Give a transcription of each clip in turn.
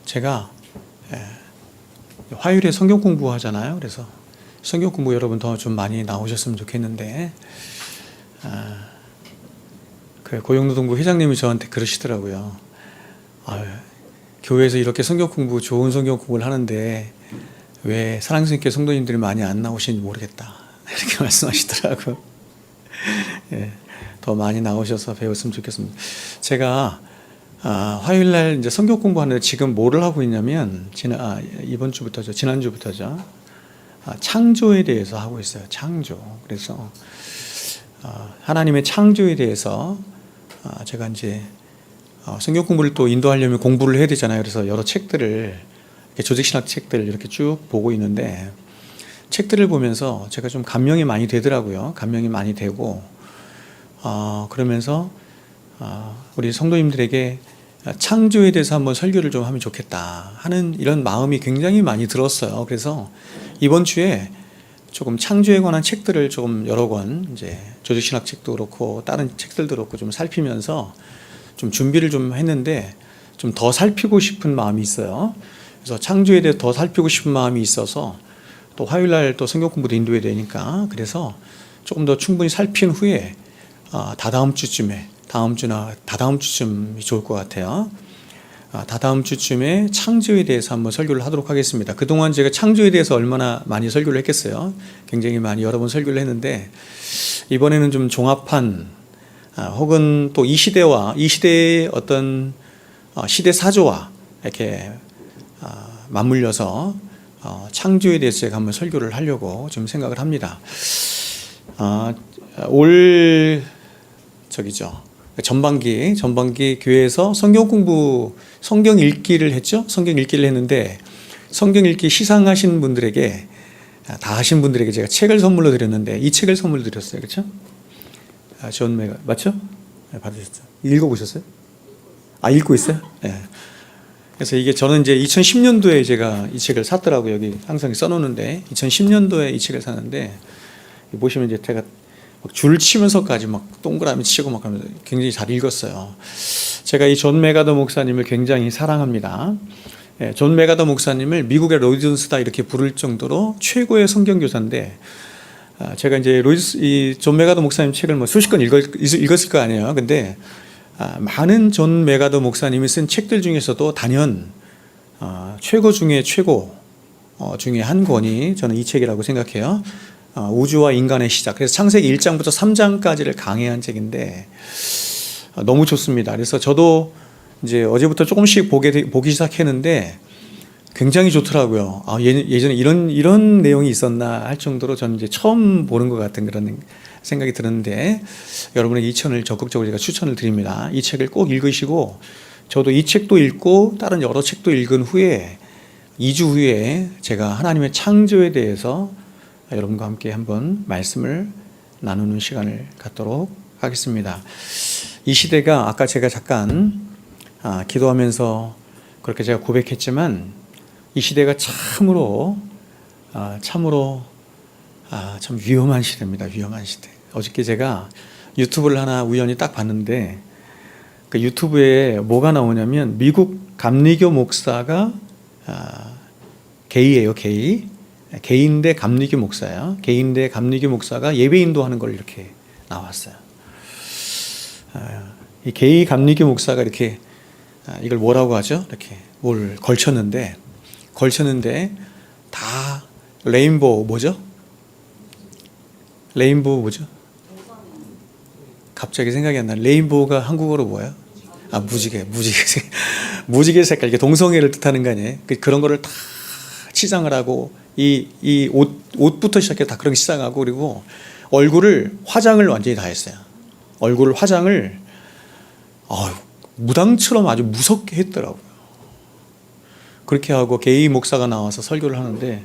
제가 화요일에 성경 공부하잖아요. 그래서 성경 공부 여러분 더 좀 많이 나오셨으면 좋겠는데, 그 고용노동부 회장님이 저한테 그러시더라고요. 교회에서 이렇게 성경 공부, 좋은 성경 공부를 하는데 왜 사랑스럽게 성도님들이 많이 안 나오시는지 모르겠다, 이렇게 말씀하시더라고요. 더 많이 나오셔서 배웠으면 좋겠습니다. 제가 화요일날 이제 성경 공부하는데 지금 뭐를 하고 있냐면, 이번 주부터죠. 지난주부터죠. 창조에 대해서 하고 있어요. 창조. 그래서 하나님의 창조에 대해서 제가 이제 성경 공부를 또 인도하려면 공부를 해야 되잖아요. 그래서 여러 책들을, 조직신학 책들을 이렇게 쭉 보고 있는데, 책들을 보면서 제가 좀 감명이 많이 되더라고요. 감명이 많이 되고, 그러면서 우리 성도님들에게 창조에 대해서 한번 설교를 좀 하면 좋겠다 하는 이런 마음이 굉장히 많이 들었어요. 그래서 이번 주에 조금 창조에 관한 책들을 조금 여러 권, 이제 조직신학 책도 그렇고 다른 책들도 그렇고 좀 살피면서 좀 준비를 좀 했는데, 좀 더 살피고 싶은 마음이 있어요. 그래서 창조에 대해 더 살피고 싶은 마음이 있어서, 또 화요일날 또 성경 공부도 인도해야 되니까, 그래서 조금 더 충분히 살핀 후에 다다음 주쯤에, 다다음 주쯤이 좋을 것 같아요. 다다음 주쯤에 창조에 대해서 한번 설교를 하도록 하겠습니다. 그동안 제가 창조에 대해서 얼마나 많이 설교를 했겠어요. 굉장히 많이 여러 번 설교를 했는데, 이번에는 좀 종합한, 혹은 또 이 시대의 어떤 시대 사조와 이렇게 맞물려서 창조에 대해서 제가 한번 설교를 하려고 좀 생각을 합니다. 전반기 교회에서 성경 읽기를 했죠. 성경 읽기를 했는데, 성경 읽기 시상하신 분들에게, 다 하신 분들에게 제가 책을 선물로 드렸는데, 이 책을 선물로 드렸어요. 그렇죠? 존 메가, 맞죠? 네, 받으셨죠? 읽어보셨어요? 읽고 있어요? 네. 그래서 이게 저는 이제 2010년도에 제가 이 책을 샀더라고요. 여기 항상 써놓는데, 2010년도에 이 책을 샀는데, 보시면 이제 제가 줄 치면서까지 막 동그라미 치고 막 하면서 굉장히 잘 읽었어요. 제가 이 존 메가더 목사님을 굉장히 사랑합니다. 존 메가더 목사님을 미국의 로이존스다 이렇게 부를 정도로 최고의 성경교사인데, 제가 이제 이 존 메가더 목사님 책을 뭐 수십 권 읽었을 거 아니에요. 근데 많은 존 메가더 목사님이 쓴 책들 중에서도 단연 최고 중에 최고 중에 한 권이 저는 이 책이라고 생각해요. 우주와 인간의 시작. 그래서 창세기 1장부터 3장까지를 강해한 책인데 너무 좋습니다. 그래서 저도 이제 어제부터 조금씩 보기 시작했는데 굉장히 좋더라고요. 예전에 이런 내용이 있었나 할 정도로 저는 이제 처음 보는 것 같은 그런 생각이 드는데, 여러분의 이천을 적극적으로 제가 추천을 드립니다. 이 책을 꼭 읽으시고, 저도 이 책도 읽고 다른 여러 책도 읽은 후에 2주 후에 제가 하나님의 창조에 대해서 여러분과 함께 한번 말씀을 나누는 시간을 갖도록 하겠습니다. 이 시대가 아까 제가 잠깐 기도하면서 그렇게 제가 고백했지만, 이 시대가 참으로 참 위험한 시대입니다. 위험한 시대. 어저께 제가 유튜브를 하나 우연히 딱 봤는데, 그 유튜브에 뭐가 나오냐면 미국 감리교 목사가 게이예요. 게이인데 감리교 목사예요. 게이인데 감리교 목사가 예배 인도하는 걸 이렇게 나왔어요. 이 게이 감리교 목사가 이렇게 이걸 뭐라고 하죠? 이렇게 뭘 걸쳤는데 다 레인보우 뭐죠? 갑자기 생각이 안 나. 레인보우가 한국어로 뭐예요? 무지개 색깔, 이게 동성애를 뜻하는 거 아니에요? 그런 거를 다 치장을 하고, 이 옷부터 시작해 다 그런 치장하고, 그리고 얼굴을 화장을 완전히 다 했어요. 얼굴을 화장을 무당처럼 아주 무섭게 했더라고요. 그렇게 하고 게이 목사가 나와서 설교를 하는데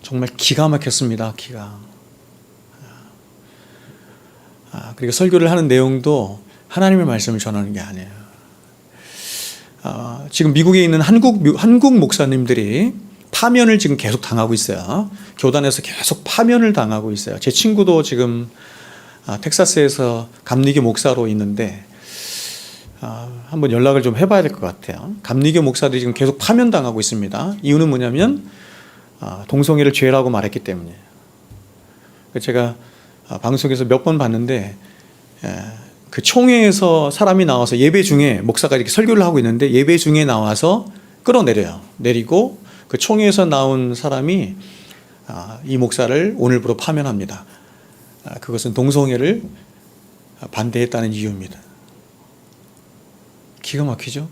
정말 기가 막혔습니다. 그리고 설교를 하는 내용도 하나님의 말씀을 전하는 게 아니에요. 지금 미국에 있는 한국 목사님들이 파면을 지금 계속 당하고 있어요. 교단에서 계속 파면을 당하고 있어요. 제 친구도 지금 텍사스에서 감리교 목사로 있는데 한번 연락을 좀 해봐야 될 것 같아요. 감리교 목사들이 지금 계속 파면당하고 있습니다. 이유는 뭐냐면 동성애를 죄라고 말했기 때문이에요. 제가 방송에서 몇 번 봤는데 그 총회에서 사람이 나와서 예배 중에 목사가 이렇게 설교를 하고 있는데 예배 중에 나와서 끌어내려요. 내리고 그 총회에서 나온 사람이 이 목사를 오늘부로 파면합니다. 그것은 동성애를 반대했다는 이유입니다. 기가 막히죠?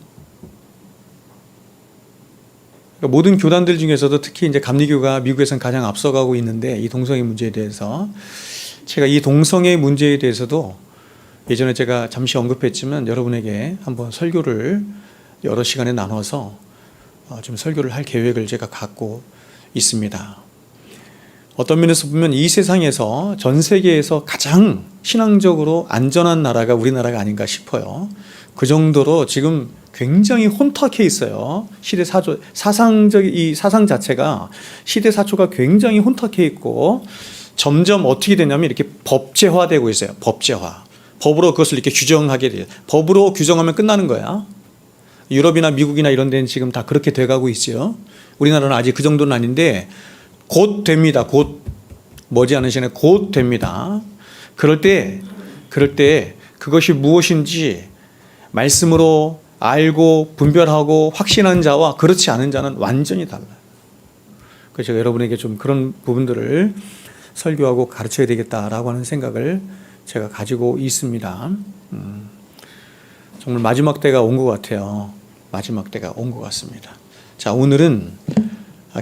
그러니까 모든 교단들 중에서도 특히 이제 감리교가 미국에서는 가장 앞서가고 있는데 이 동성애 문제에 대해서 제가 이 동성애 문제에 대해서도 예전에 제가 잠시 언급했지만 여러분에게 한번 설교를 여러 시간에 나눠서 좀 설교를 할 계획을 제가 갖고 있습니다. 어떤 면에서 보면 이 세상에서 전 세계에서 가장 신앙적으로 안전한 나라가 우리나라가 아닌가 싶어요. 그 정도로 지금 굉장히 혼탁해 있어요. 이 사상 자체가 시대사초가 굉장히 혼탁해 있고 점점 어떻게 되냐면 이렇게 법제화되고 있어요. 법제화. 법으로 그것을 이렇게 규정하게 돼요. 법으로 규정하면 끝나는 거야. 유럽이나 미국이나 이런 데는 지금 다 그렇게 돼가고 있죠. 우리나라는 아직 그 정도는 아닌데 곧 됩니다. 곧 머지않은 시간에 곧 됩니다. 그럴 때 그것이 무엇인지 말씀으로 알고 분별하고 확신한 자와 그렇지 않은 자는 완전히 달라요. 그래서 제가 여러분에게 좀 그런 부분들을 설교하고 가르쳐야 되겠다라고 하는 생각을 제가 가지고 있습니다. 정말 마지막 때가 온 것 같아요. 마지막 때가 온 것 같습니다. 자, 오늘은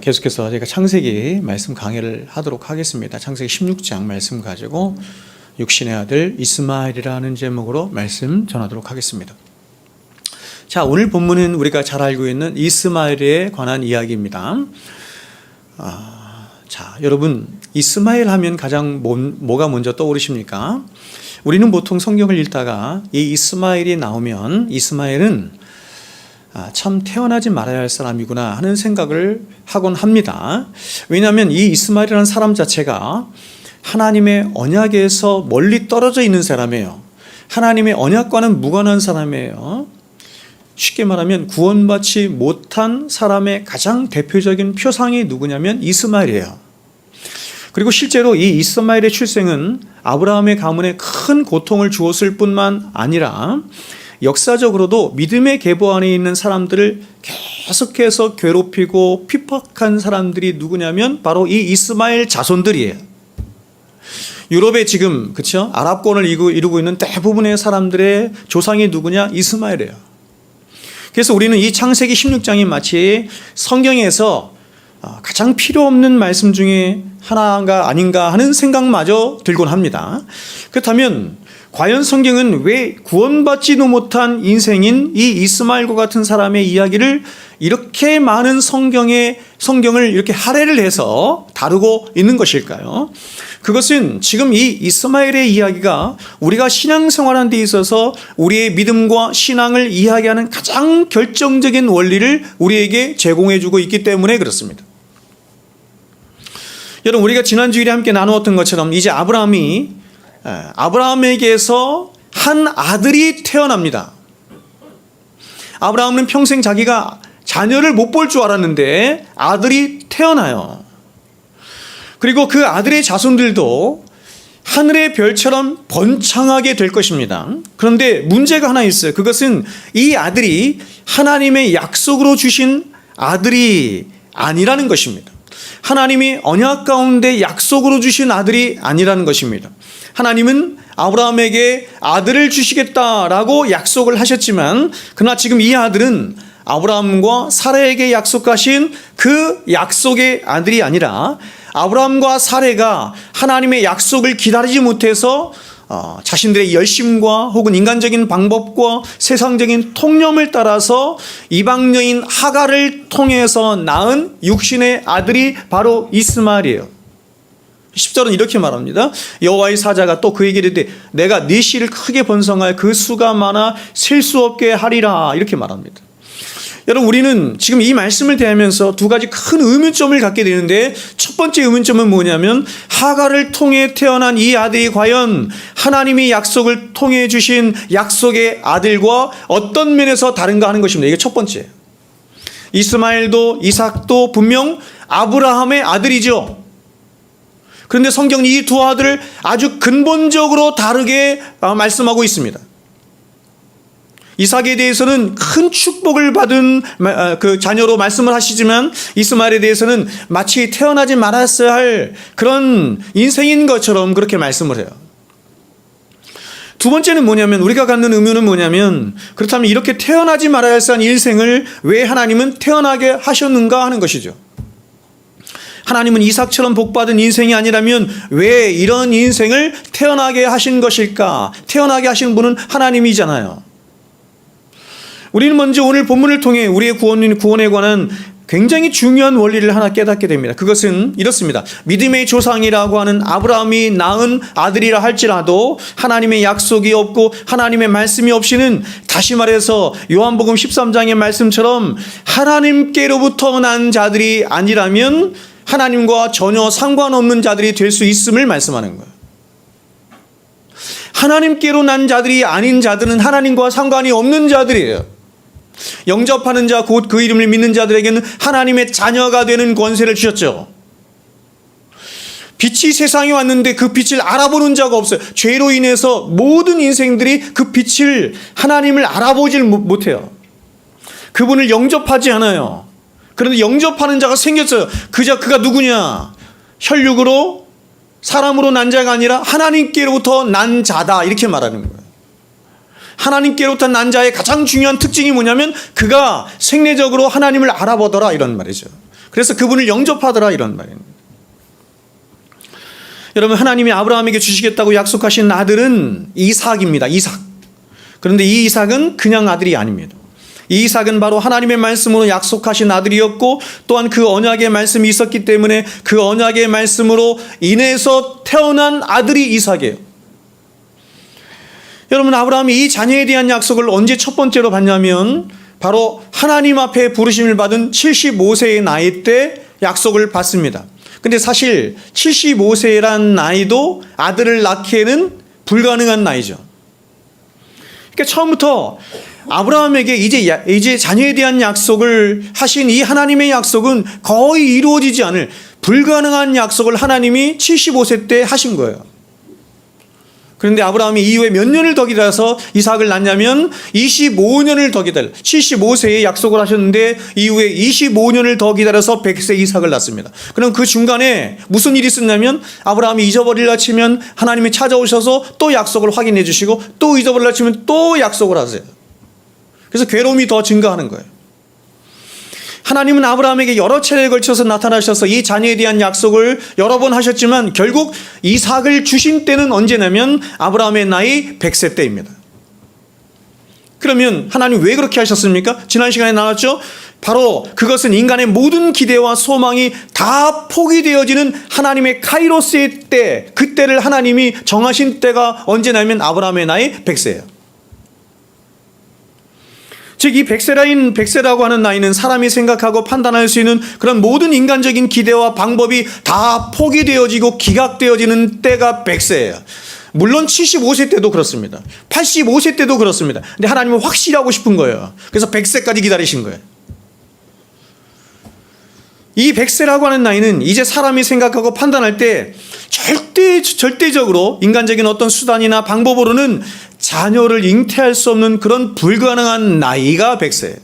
계속해서 제가 창세기 말씀 강해를 하도록 하겠습니다. 창세기 16장 말씀 가지고 육신의 아들 이스마엘이라는 제목으로 말씀 전하도록 하겠습니다. 자, 오늘 본문은 우리가 잘 알고 있는 이스마엘에 관한 이야기입니다. 자, 여러분 이스마엘 하면 가장 뭐가 먼저 떠오르십니까? 우리는 보통 성경을 읽다가 이 이스마엘이 나오면 이스마엘은 참 태어나지 말아야 할 사람이구나 하는 생각을 하곤 합니다. 왜냐하면 이 이스마엘이라는 사람 자체가 하나님의 언약에서 멀리 떨어져 있는 사람이에요. 하나님의 언약과는 무관한 사람이에요. 쉽게 말하면 구원받지 못한 사람의 가장 대표적인 표상이 누구냐면 이스마엘이에요. 그리고 실제로 이 이스마엘의 출생은 아브라함의 가문에 큰 고통을 주었을 뿐만 아니라 역사적으로도 믿음의 계보 안에 있는 사람들을 계속해서 괴롭히고 핍박한 사람들이 누구냐면 바로 이 이스마엘 자손들이에요. 유럽에 지금 그렇죠? 아랍권을 이루고 있는 대부분의 사람들의 조상이 누구냐? 이스마엘이에요. 그래서 우리는 이 창세기 16장이 마치 성경에서 가장 필요 없는 말씀 중에 하나가 아닌가 하는 생각마저 들곤 합니다. 그렇다면 과연 성경은 왜 구원받지도 못한 인생인 이 이스마엘과 같은 사람의 이야기를 이렇게 많은 성경을 이렇게 할애를 해서 다루고 있는 것일까요? 그것은 지금 이 이스마엘의 이야기가 우리가 신앙생활하는 데 있어서 우리의 믿음과 신앙을 이야기하는 가장 결정적인 원리를 우리에게 제공해주고 있기 때문에 그렇습니다. 여러분, 우리가 지난 주일에 함께 나누었던 것처럼 이제 아브라함에게서 한 아들이 태어납니다. 아브라함은 평생 자기가 자녀를 못 볼 줄 알았는데 아들이 태어나요. 그리고 그 아들의 자손들도 하늘의 별처럼 번창하게 될 것입니다. 그런데 문제가 하나 있어요. 그것은 이 아들이 하나님의 약속으로 주신 아들이 아니라는 것입니다. 하나님이 언약 가운데 약속으로 주신 아들이 아니라는 것입니다. 하나님은 아브라함에게 아들을 주시겠다라고 약속을 하셨지만 그러나 지금 이 아들은 아브라함과 사라에게 약속하신 그 약속의 아들이 아니라 아브라함과 사라가 하나님의 약속을 기다리지 못해서 자신들의 열심과 혹은 인간적인 방법과 세상적인 통념을 따라서 이방 여인 하갈을 통해서 낳은 육신의 아들이 바로 이스마엘이에요. 10절은 이렇게 말합니다. 여호와의 사자가 또 그에게 이르되 내가 네 씨를 크게 번성할 그 수가 많아 셀 수 없게 하리라 이렇게 말합니다. 여러분, 우리는 지금 이 말씀을 대하면서 두 가지 큰 의문점을 갖게 되는데, 첫 번째 의문점은 뭐냐면 하갈을 통해 태어난 이 아들이 과연 하나님이 약속을 통해 주신 약속의 아들과 어떤 면에서 다른가 하는 것입니다. 이게 첫 번째예요. 이스마엘도 이삭도 분명 아브라함의 아들이죠. 그런데 성경이 이 두 아들을 아주 근본적으로 다르게 말씀하고 있습니다. 이삭에 대해서는 큰 축복을 받은 그 자녀로 말씀을 하시지만, 이스마엘에 대해서는 마치 태어나지 말았어야 할 그런 인생인 것처럼 그렇게 말씀을 해요. 두 번째는 뭐냐면, 우리가 갖는 의문은 뭐냐면, 그렇다면 이렇게 태어나지 말아야 할 인생을 왜 하나님은 태어나게 하셨는가 하는 것이죠. 하나님은 이삭처럼 복받은 인생이 아니라면 왜 이런 인생을 태어나게 하신 것일까? 태어나게 하신 분은 하나님이잖아요. 우리는 먼저 오늘 본문을 통해 우리의 구원에 관한 굉장히 중요한 원리를 하나 깨닫게 됩니다. 그것은 이렇습니다. 믿음의 조상이라고 하는 아브라함이 낳은 아들이라 할지라도 하나님의 약속이 없고 하나님의 말씀이 없이는, 다시 말해서 요한복음 13장의 말씀처럼 하나님께로부터 난 자들이 아니라면 하나님과 전혀 상관없는 자들이 될 수 있음을 말씀하는 거예요. 하나님께로 난 자들이 아닌 자들은 하나님과 상관이 없는 자들이에요. 영접하는 자, 곧 그 이름을 믿는 자들에게는 하나님의 자녀가 되는 권세를 주셨죠. 빛이 세상에 왔는데 그 빛을 알아보는 자가 없어요. 죄로 인해서 모든 인생들이 그 빛을, 하나님을 알아보질 못해요. 그분을 영접하지 않아요. 그런데 영접하는 자가 생겼어요. 그가 누구냐? 혈육으로, 사람으로 난 자가 아니라 하나님께로부터 난 자다, 이렇게 말하는 거예요. 하나님께로부터 난 자의 가장 중요한 특징이 뭐냐면 그가 생내적으로 하나님을 알아보더라, 이런 말이죠. 그래서 그분을 영접하더라, 이런 말입니다. 여러분, 하나님이 아브라함에게 주시겠다고 약속하신 아들은 이삭입니다. 이삭. 그런데 이 이삭은 그냥 아들이 아닙니다. 이 이삭은 바로 하나님의 말씀으로 약속하신 아들이었고, 또한 그 언약의 말씀이 있었기 때문에 그 언약의 말씀으로 인해서 태어난 아들이 이삭이에요. 여러분, 아브라함이 이 자녀에 대한 약속을 언제 첫 번째로 받냐면 바로 하나님 앞에 부르심을 받은 75세의 나이 때 약속을 받습니다. 근데 사실 75세란 나이도 아들을 낳기에는 불가능한 나이죠. 그러니까 처음부터 아브라함에게 이제 자녀에 대한 약속을 하신 이 하나님의 약속은 거의 이루어지지 않을 불가능한 약속을 하나님이 75세 때 하신 거예요. 그런데 아브라함이 이후에 몇 년을 더 기다려서 이삭을 낳냐면 25년을 더 기다려, 75세에 약속을 하셨는데 이후에 25년을 더 기다려서 100세 이삭을 낳습니다. 그럼 그 중간에 무슨 일이 있었냐면, 아브라함이 잊어버리려 치면 하나님이 찾아오셔서 또 약속을 확인해 주시고, 또 잊어버리려 치면 또 약속을 하세요. 그래서 괴로움이 더 증가하는 거예요. 하나님은 아브라함에게 여러 차례에 걸쳐서 나타나셔서 이 자녀에 대한 약속을 여러 번 하셨지만 결국 이삭을 주신 때는 언제냐면 아브라함의 나이 100세 때입니다. 그러면 하나님 왜 그렇게 하셨습니까? 지난 시간에 나왔죠? 바로 그것은 인간의 모든 기대와 소망이 다 포기되어지는 하나님의 카이로스의 때, 그때를 하나님이 정하신 때가 언제냐면 아브라함의 나이 100세예요. 즉, 이 100세라고 하는 나이는 사람이 생각하고 판단할 수 있는 그런 모든 인간적인 기대와 방법이 다 포기되어지고 기각되어지는 때가 100세예요. 물론 75세 때도 그렇습니다. 85세 때도 그렇습니다. 근데 하나님은 확실히 하고 싶은 거예요. 그래서 100세까지 기다리신 거예요. 이 100세라고 하는 나이는 이제 사람이 생각하고 판단할 때 절대적으로 인간적인 어떤 수단이나 방법으로는 자녀를 잉태할 수 없는 그런 불가능한 나이가 100세예요.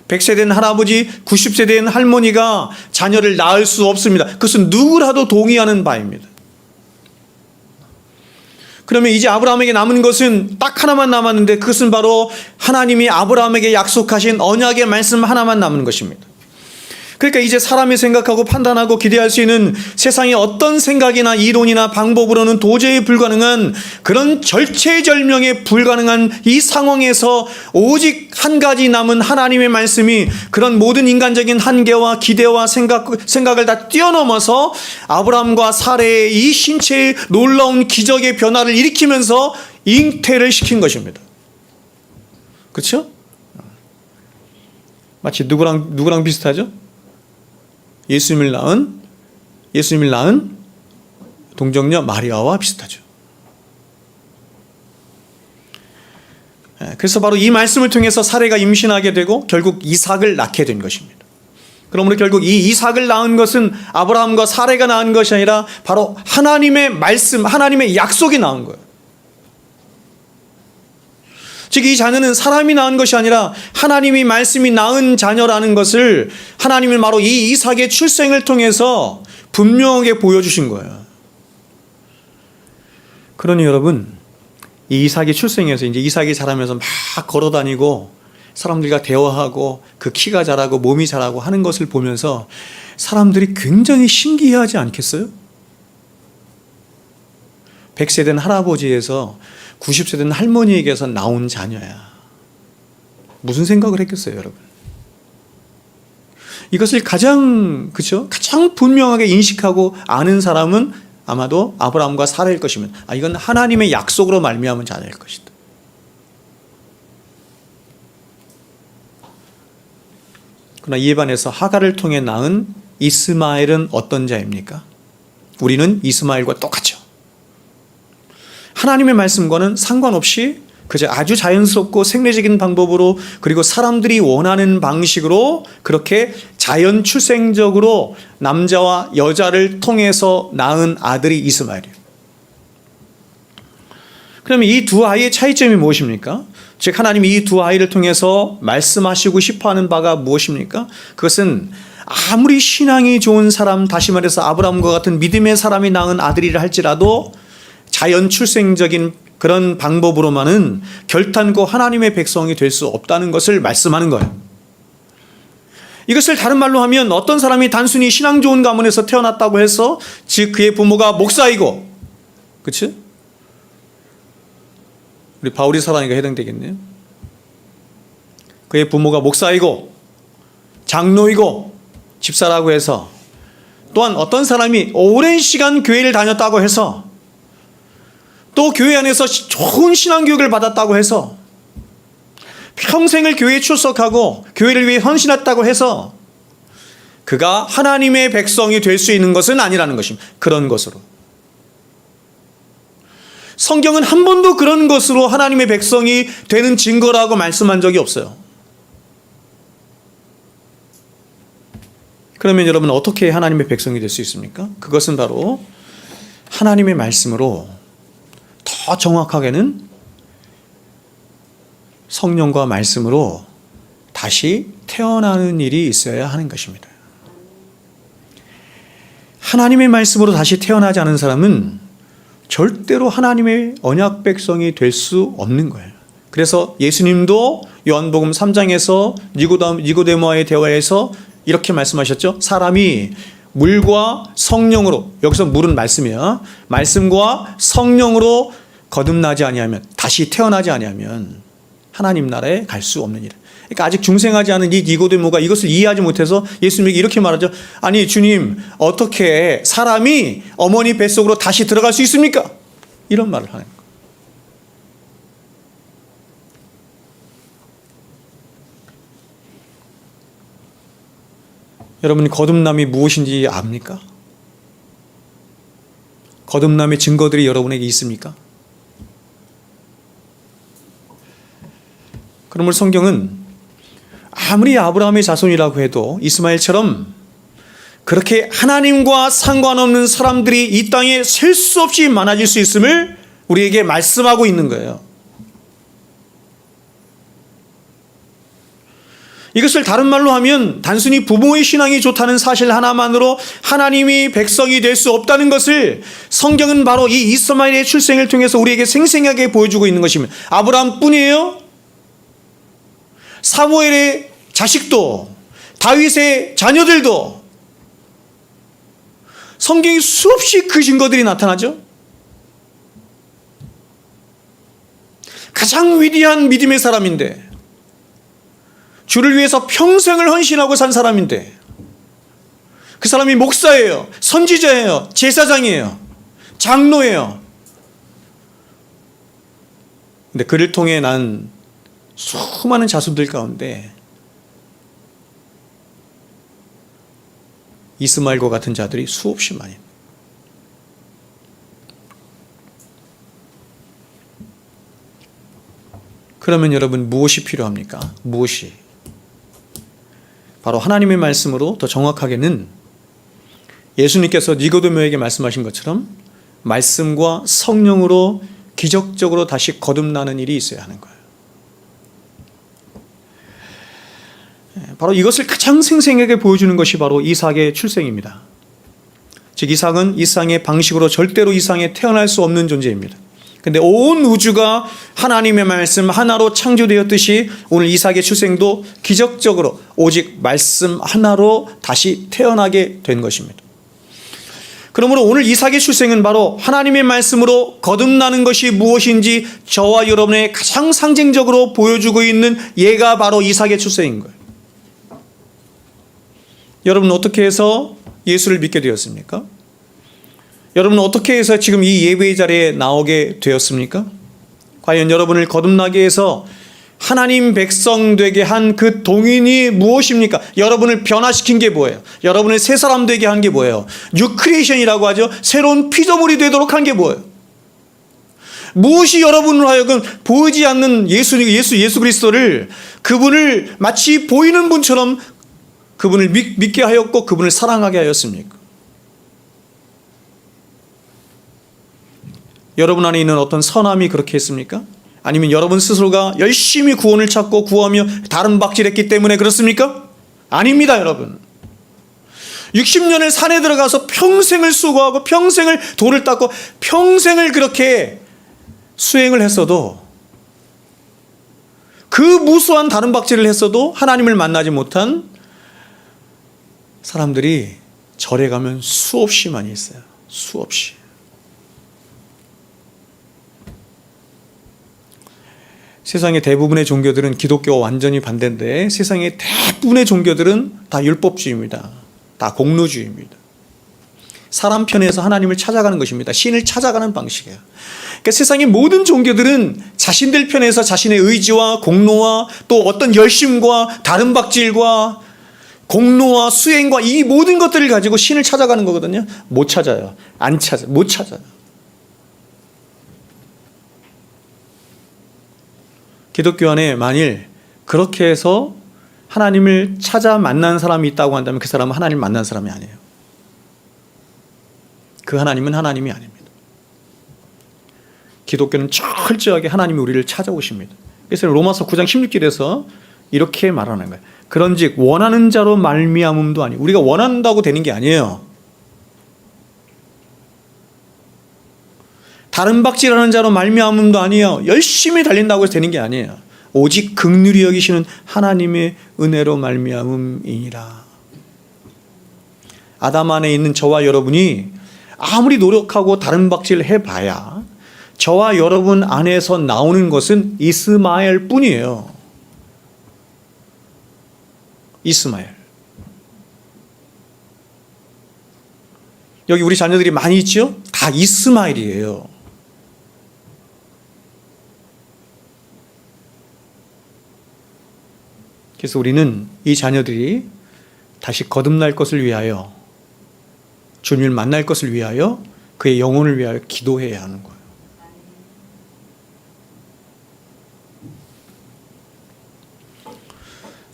100세 된 할아버지, 90세 된 할머니가 자녀를 낳을 수 없습니다. 그것은 누구라도 동의하는 바입니다. 그러면 이제 아브라함에게 남은 것은 딱 하나만 남았는데, 그것은 바로 하나님이 아브라함에게 약속하신 언약의 말씀 하나만 남은 것입니다. 그러니까 이제 사람이 생각하고 판단하고 기대할 수 있는 세상의 어떤 생각이나 이론이나 방법으로는 도저히 불가능한 그런 절체절명의 불가능한 이 상황에서 오직 한 가지 남은 하나님의 말씀이 그런 모든 인간적인 한계와 기대와 생각을 다 뛰어넘어서 아브라함과 사레의 이 신체의 놀라운 기적의 변화를 일으키면서 잉태를 시킨 것입니다. 그렇죠? 마치 누구랑 비슷하죠? 예수님을 낳은 동정녀 마리아와 비슷하죠. 그래서 바로 이 말씀을 통해서 사레가 임신하게 되고 결국 이삭을 낳게 된 것입니다. 그러므로 결국 이 이삭을 낳은 것은 아브라함과 사레가 낳은 것이 아니라 바로 하나님의 말씀, 하나님의 약속이 낳은 거예요. 즉 이 자녀는 사람이 낳은 것이 아니라 하나님이 말씀이 낳은 자녀라는 것을 하나님은 바로 이 이삭의 출생을 통해서 분명하게 보여주신 거예요. 그러니 여러분, 이 이삭이 출생해서 이제 이삭이 자라면서 막 걸어다니고 사람들과 대화하고 그 키가 자라고 몸이 자라고 하는 것을 보면서 사람들이 굉장히 신기해하지 않겠어요? 100세 된 할아버지에서 90세 된 할머니에게서 나온 자녀야. 무슨 생각을 했겠어요, 여러분? 이것을 가장 분명하게 인식하고 아는 사람은 아마도 아브라함과 사라일 것이면, 이건 하나님의 약속으로 말미암은 자녀일 것이다. 그러나 이에 반해서 하갈을 통해 낳은 이스마엘은 어떤 자입니까? 우리는 이스마엘과 똑같죠. 하나님의 말씀과는 상관없이 그저 아주 자연스럽고 생리적인 방법으로, 그리고 사람들이 원하는 방식으로 그렇게 자연 출생적으로 남자와 여자를 통해서 낳은 아들이 이스마엘이에요. 그러면 이 두 아이의 차이점이 무엇입니까? 즉 하나님이 이 두 아이를 통해서 말씀하시고 싶어하는 바가 무엇입니까? 그것은 아무리 신앙이 좋은 사람, 다시 말해서 아브라함과 같은 믿음의 사람이 낳은 아들이라 할지라도 자연 출생적인 그런 방법으로만은 결단코 하나님의 백성이 될 수 없다는 것을 말씀하는 거예요. 이것을 다른 말로 하면 어떤 사람이 단순히 신앙 좋은 가문에서 태어났다고 해서, 즉 그의 부모가 목사이고, 그렇지? 우리 바울이 사랑이가 해당되겠네요. 그의 부모가 목사이고 장로이고 집사라고 해서, 또한 어떤 사람이 오랜 시간 교회를 다녔다고 해서, 또 교회 안에서 좋은 신앙교육을 받았다고 해서, 평생을 교회에 출석하고 교회를 위해 헌신했다고 해서 그가 하나님의 백성이 될 수 있는 것은 아니라는 것입니다. 그런 것으로. 성경은 한 번도 그런 것으로 하나님의 백성이 되는 증거라고 말씀한 적이 없어요. 그러면 여러분, 어떻게 하나님의 백성이 될 수 있습니까? 그것은 바로 하나님의 말씀으로, 더 정확하게는 성령과 말씀으로 다시 태어나는 일이 있어야 하는 것입니다. 하나님의 말씀으로 다시 태어나지 않은 사람은 절대로 하나님의 언약 백성이 될 수 없는 거예요. 그래서 예수님도 요한복음 3장에서 니고데모와의 대화에서 이렇게 말씀하셨죠. 사람이 물과 성령으로, 여기서 물은 말씀이야, 말씀과 성령으로 거듭나지 아니하면, 다시 태어나지 아니하면 하나님 나라에 갈 수 없는 일. 그러니까 아직 중생하지 않은 이 니고데모가 이것을 이해하지 못해서 예수님에게 이렇게 말하죠. 아니 주님, 어떻게 사람이 어머니 뱃속으로 다시 들어갈 수 있습니까? 이런 말을 하는 거예요. 여러분이 거듭남이 무엇인지 압니까? 거듭남의 증거들이 여러분에게 있습니까? 그러므로 성경은 아무리 아브라함의 자손이라고 해도 이스마엘처럼 그렇게 하나님과 상관없는 사람들이 이 땅에 셀 수 없이 많아질 수 있음을 우리에게 말씀하고 있는 거예요. 이것을 다른 말로 하면 단순히 부모의 신앙이 좋다는 사실 하나만으로 하나님이 백성이 될 수 없다는 것을 성경은 바로 이 이스마엘의 출생을 통해서 우리에게 생생하게 보여주고 있는 것입니다. 아브라함뿐이에요? 사무엘의 자식도, 다윗의 자녀들도, 성경이 수없이 그 증거들이 나타나죠. 가장 위대한 믿음의 사람인데, 주를 위해서 평생을 헌신하고 산 사람인데, 그 사람이 목사예요, 선지자예요, 제사장이에요, 장로예요. 근데 그를 통해 난 수많은 자손들 가운데 이스마엘과 같은 자들이 수없이 많이. 그러면 여러분 무엇이 필요합니까? 무엇이? 바로 하나님의 말씀으로 더 정확하게는 예수님께서 니고데모에게 말씀하신 것처럼 말씀과 성령으로 기적적으로 다시 거듭나는 일이 있어야 하는 거예요. 바로 이것을 가장 생생하게 보여주는 것이 바로 이삭의 출생입니다. 즉 이삭은 이상의 방식으로 절대로 이상에 태어날 수 없는 존재입니다. 근데 온 우주가 하나님의 말씀 하나로 창조되었듯이 오늘 이삭의 출생도 기적적으로 오직 말씀 하나로 다시 태어나게 된 것입니다. 그러므로 오늘 이삭의 출생은 바로 하나님의 말씀으로 거듭나는 것이 무엇인지 저와 여러분의 가장 상징적으로 보여주고 있는 예가 바로 이삭의 출생인 거예요. 여러분 어떻게 해서 예수를 믿게 되었습니까? 여러분 어떻게 해서 지금 이 예배의 자리에 나오게 되었습니까? 과연 여러분을 거듭나게 해서 하나님 백성 되게 한 그 동인이 무엇입니까? 여러분을 변화시킨 게 뭐예요? 여러분을 새 사람 되게 한 게 뭐예요? 뉴 크리에이션이라고 하죠. 새로운 피조물이 되도록 한 게 뭐예요? 무엇이 여러분을 하여금 보이지 않는 예수 그리스도를 그분을 마치 보이는 분처럼 그분을 믿게 하였고 그분을 사랑하게 하였습니까? 여러분 안에 있는 어떤 선함이 그렇게 했습니까? 아니면 여러분 스스로가 열심히 구원을 찾고 구하며 다른 박질했기 때문에 그렇습니까? 아닙니다, 여러분. 60년을 산에 들어가서 평생을 수고하고 평생을 돌을 닦고 평생을 그렇게 수행을 했어도 그 무수한 다른 박질을 했어도 하나님을 만나지 못한 사람들이 절에 가면 수없이 많이 있어요. 수없이. 세상의 대부분의 종교들은 기독교와 완전히 반대인데 세상의 대부분의 종교들은 다 율법주의입니다. 다 공로주의입니다. 사람 편에서 하나님을 찾아가는 것입니다. 신을 찾아가는 방식이에요. 그러니까 세상의 모든 종교들은 자신들 편에서 자신의 의지와 공로와 또 어떤 열심과 다른 박질과 공로와 수행과 이 모든 것들을 가지고 신을 찾아가는 거거든요. 못 찾아요. 못 찾아요. 기독교 안에 만일 그렇게 해서 하나님을 찾아 만난 사람이 있다고 한다면 그 사람은 하나님을 만난 사람이 아니에요. 그 하나님은 하나님이 아닙니다. 기독교는 철저하게 하나님이 우리를 찾아오십니다. 그래서 로마서 9장 16절에서 이렇게 말하는 거예요. 그런즉 원하는 자로 말미암음도 아니고 우리가 원한다고 되는 게 아니에요. 다른 박질하는 자로 말미암음도 아니에요. 열심히 달린다고 해서 되는 게 아니에요. 오직 긍휼히 여기시는 하나님의 은혜로 말미암음이니라. 아담 안에 있는 저와 여러분이 아무리 노력하고 다른 박질을 해봐야 저와 여러분 안에서 나오는 것은 이스마엘 뿐이에요. 이스마엘. 여기 우리 자녀들이 많이 있죠? 다 이스마엘이에요. 그래서 우리는 이 자녀들이 다시 거듭날 것을 위하여 주님을 만날 것을 위하여 그의 영혼을 위하여 기도해야 하는 거예요.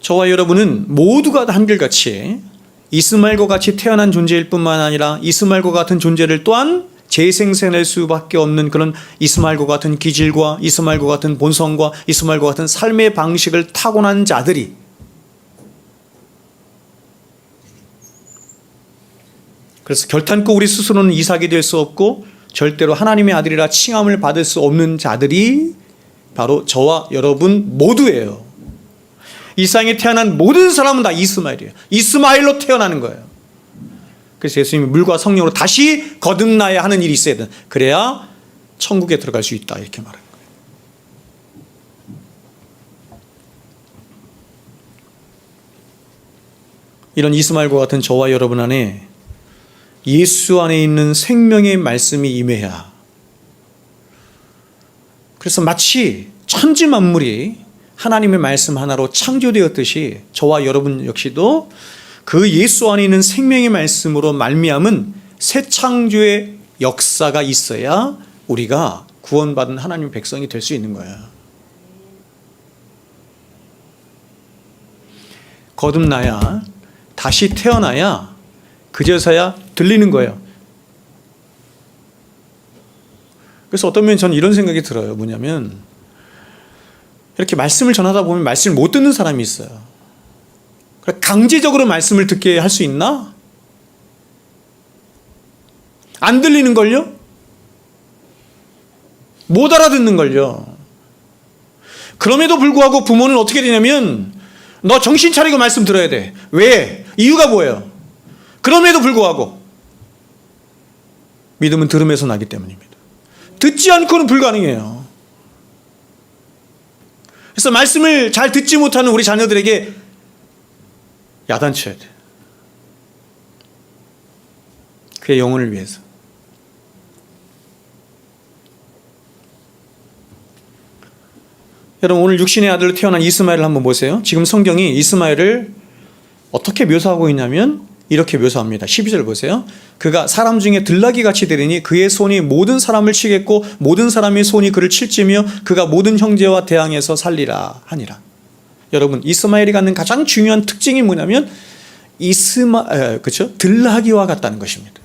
저와 여러분은 모두가 한결같이 이스마엘과 같이 태어난 존재일 뿐만 아니라 이스마엘과 같은 존재를 또한 재생해낼 수밖에 없는 그런 이스마엘과 같은 기질과 이스마엘과 같은 본성과 이스마엘과 같은 삶의 방식을 타고난 자들이 그래서 결탄코 우리 스스로는 이삭이 될 수 없고 절대로 하나님의 아들이라 칭함을 받을 수 없는 자들이 바로 저와 여러분 모두예요. 이 세상에 태어난 모든 사람은 다 이스마엘이에요. 이스마엘로 태어나는 거예요. 그래서 예수님이 물과 성령으로 다시 거듭나야 하는 일이 있어야 돼. 그래야 천국에 들어갈 수 있다 이렇게 말하는 거예요. 이런 이스마엘과 같은 저와 여러분 안에 예수 안에 있는 생명의 말씀이 임해야. 그래서 마치 천지 만물이 하나님의 말씀 하나로 창조되었듯이 저와 여러분 역시도 그 예수 안에 있는 생명의 말씀으로 말미암은 새 창조의 역사가 있어야 우리가 구원받은 하나님의 백성이 될 수 있는 거예요. 거듭나야, 다시 태어나야 그제서야 들리는 거예요. 그래서 어떤 면에 저는 이런 생각이 들어요. 뭐냐면 이렇게 말씀을 전하다 보면 말씀을 못 듣는 사람이 있어요. 강제적으로 말씀을 듣게 할 수 있나? 안 들리는걸요? 못 알아듣는걸요. 그럼에도 불구하고 부모는 어떻게 되냐면 너 정신 차리고 말씀 들어야 돼. 왜? 이유가 뭐예요? 그럼에도 불구하고 믿음은 들음에서 나기 때문입니다. 듣지 않고는 불가능해요. 그래서 말씀을 잘 듣지 못하는 우리 자녀들에게 야단쳐야 돼. 그의 영혼을 위해서. 여러분, 오늘 육신의 아들로 태어난 이스마엘을 한번 보세요. 지금 성경이 이스마엘을 어떻게 묘사하고 있냐면 이렇게 묘사합니다. 12절 보세요. 그가 사람 중에 들나귀 같이 되리니 그의 손이 모든 사람을 치겠고 모든 사람의 손이 그를 칠지며 그가 모든 형제와 대항해서 살리라 하니라. 여러분, 이스마엘이 갖는 가장 중요한 특징이 뭐냐면 그렇죠? 들나귀와 같다는 것입니다.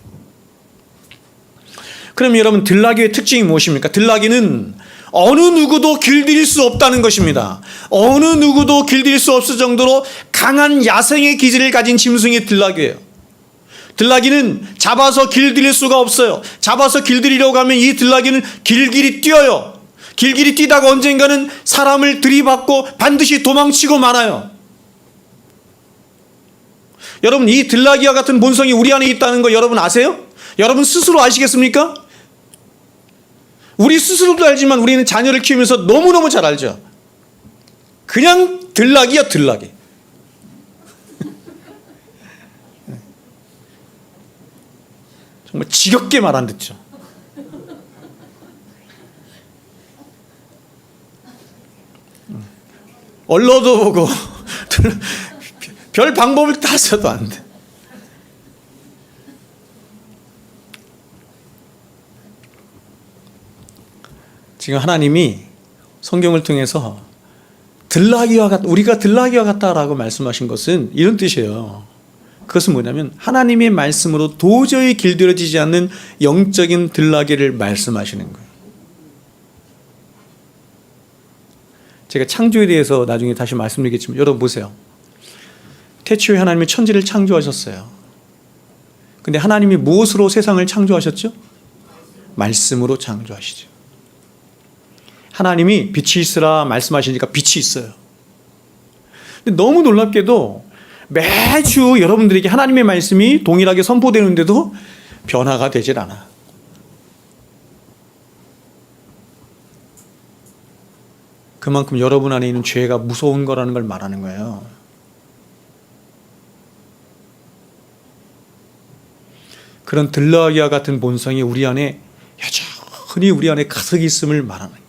그럼 여러분, 들나귀의 특징이 무엇입니까? 들나귀는 어느 누구도 길들일 수 없다는 것입니다. 어느 누구도 길들일 수 없을 정도로 강한 야생의 기질을 가진 짐승이 들나귀예요. 들나귀는 잡아서 길들일 수가 없어요. 잡아서 길들이려고 하면 이 들나귀는 길길이 뛰어요. 길길이 뛰다가 언젠가는 사람을 들이받고 반드시 도망치고 말아요. 여러분, 이 들나귀와 같은 본성이 우리 안에 있다는 거 여러분 아세요? 여러분 스스로 아시겠습니까? 우리 스스로도 알지만 우리는 자녀를 키우면서 너무너무 잘 알죠. 그냥 들나귀야, 들나귀. 정말 지겹게 말 안 듣죠. 언러도 보고 별 방법을 다 써도 안 돼. 지금 하나님이 성경을 통해서 우리가 들나귀와 같다라고 말씀하신 것은 이런 뜻이에요. 그것은 뭐냐면 하나님의 말씀으로 도저히 길들여지지 않는 영적인 들나귀를 말씀하시는 거예요. 제가 창조에 대해서 나중에 다시 말씀드리겠지만 여러분 보세요. 태초에 하나님이 천지를 창조하셨어요. 근데 하나님이 무엇으로 세상을 창조하셨죠? 말씀으로 창조하시죠. 하나님이 빛이 있으라 말씀하시니까 빛이 있어요. 근데 너무 놀랍게도 매주 여러분들에게 하나님의 말씀이 동일하게 선포되는데도 변화가 되질 않아. 그만큼 여러분 안에 있는 죄가 무서운 거라는 걸 말하는 거예요. 그런 들나귀와 같은 본성이 우리 안에 여전히 우리 안에 가득 있음을 말하는 거예요.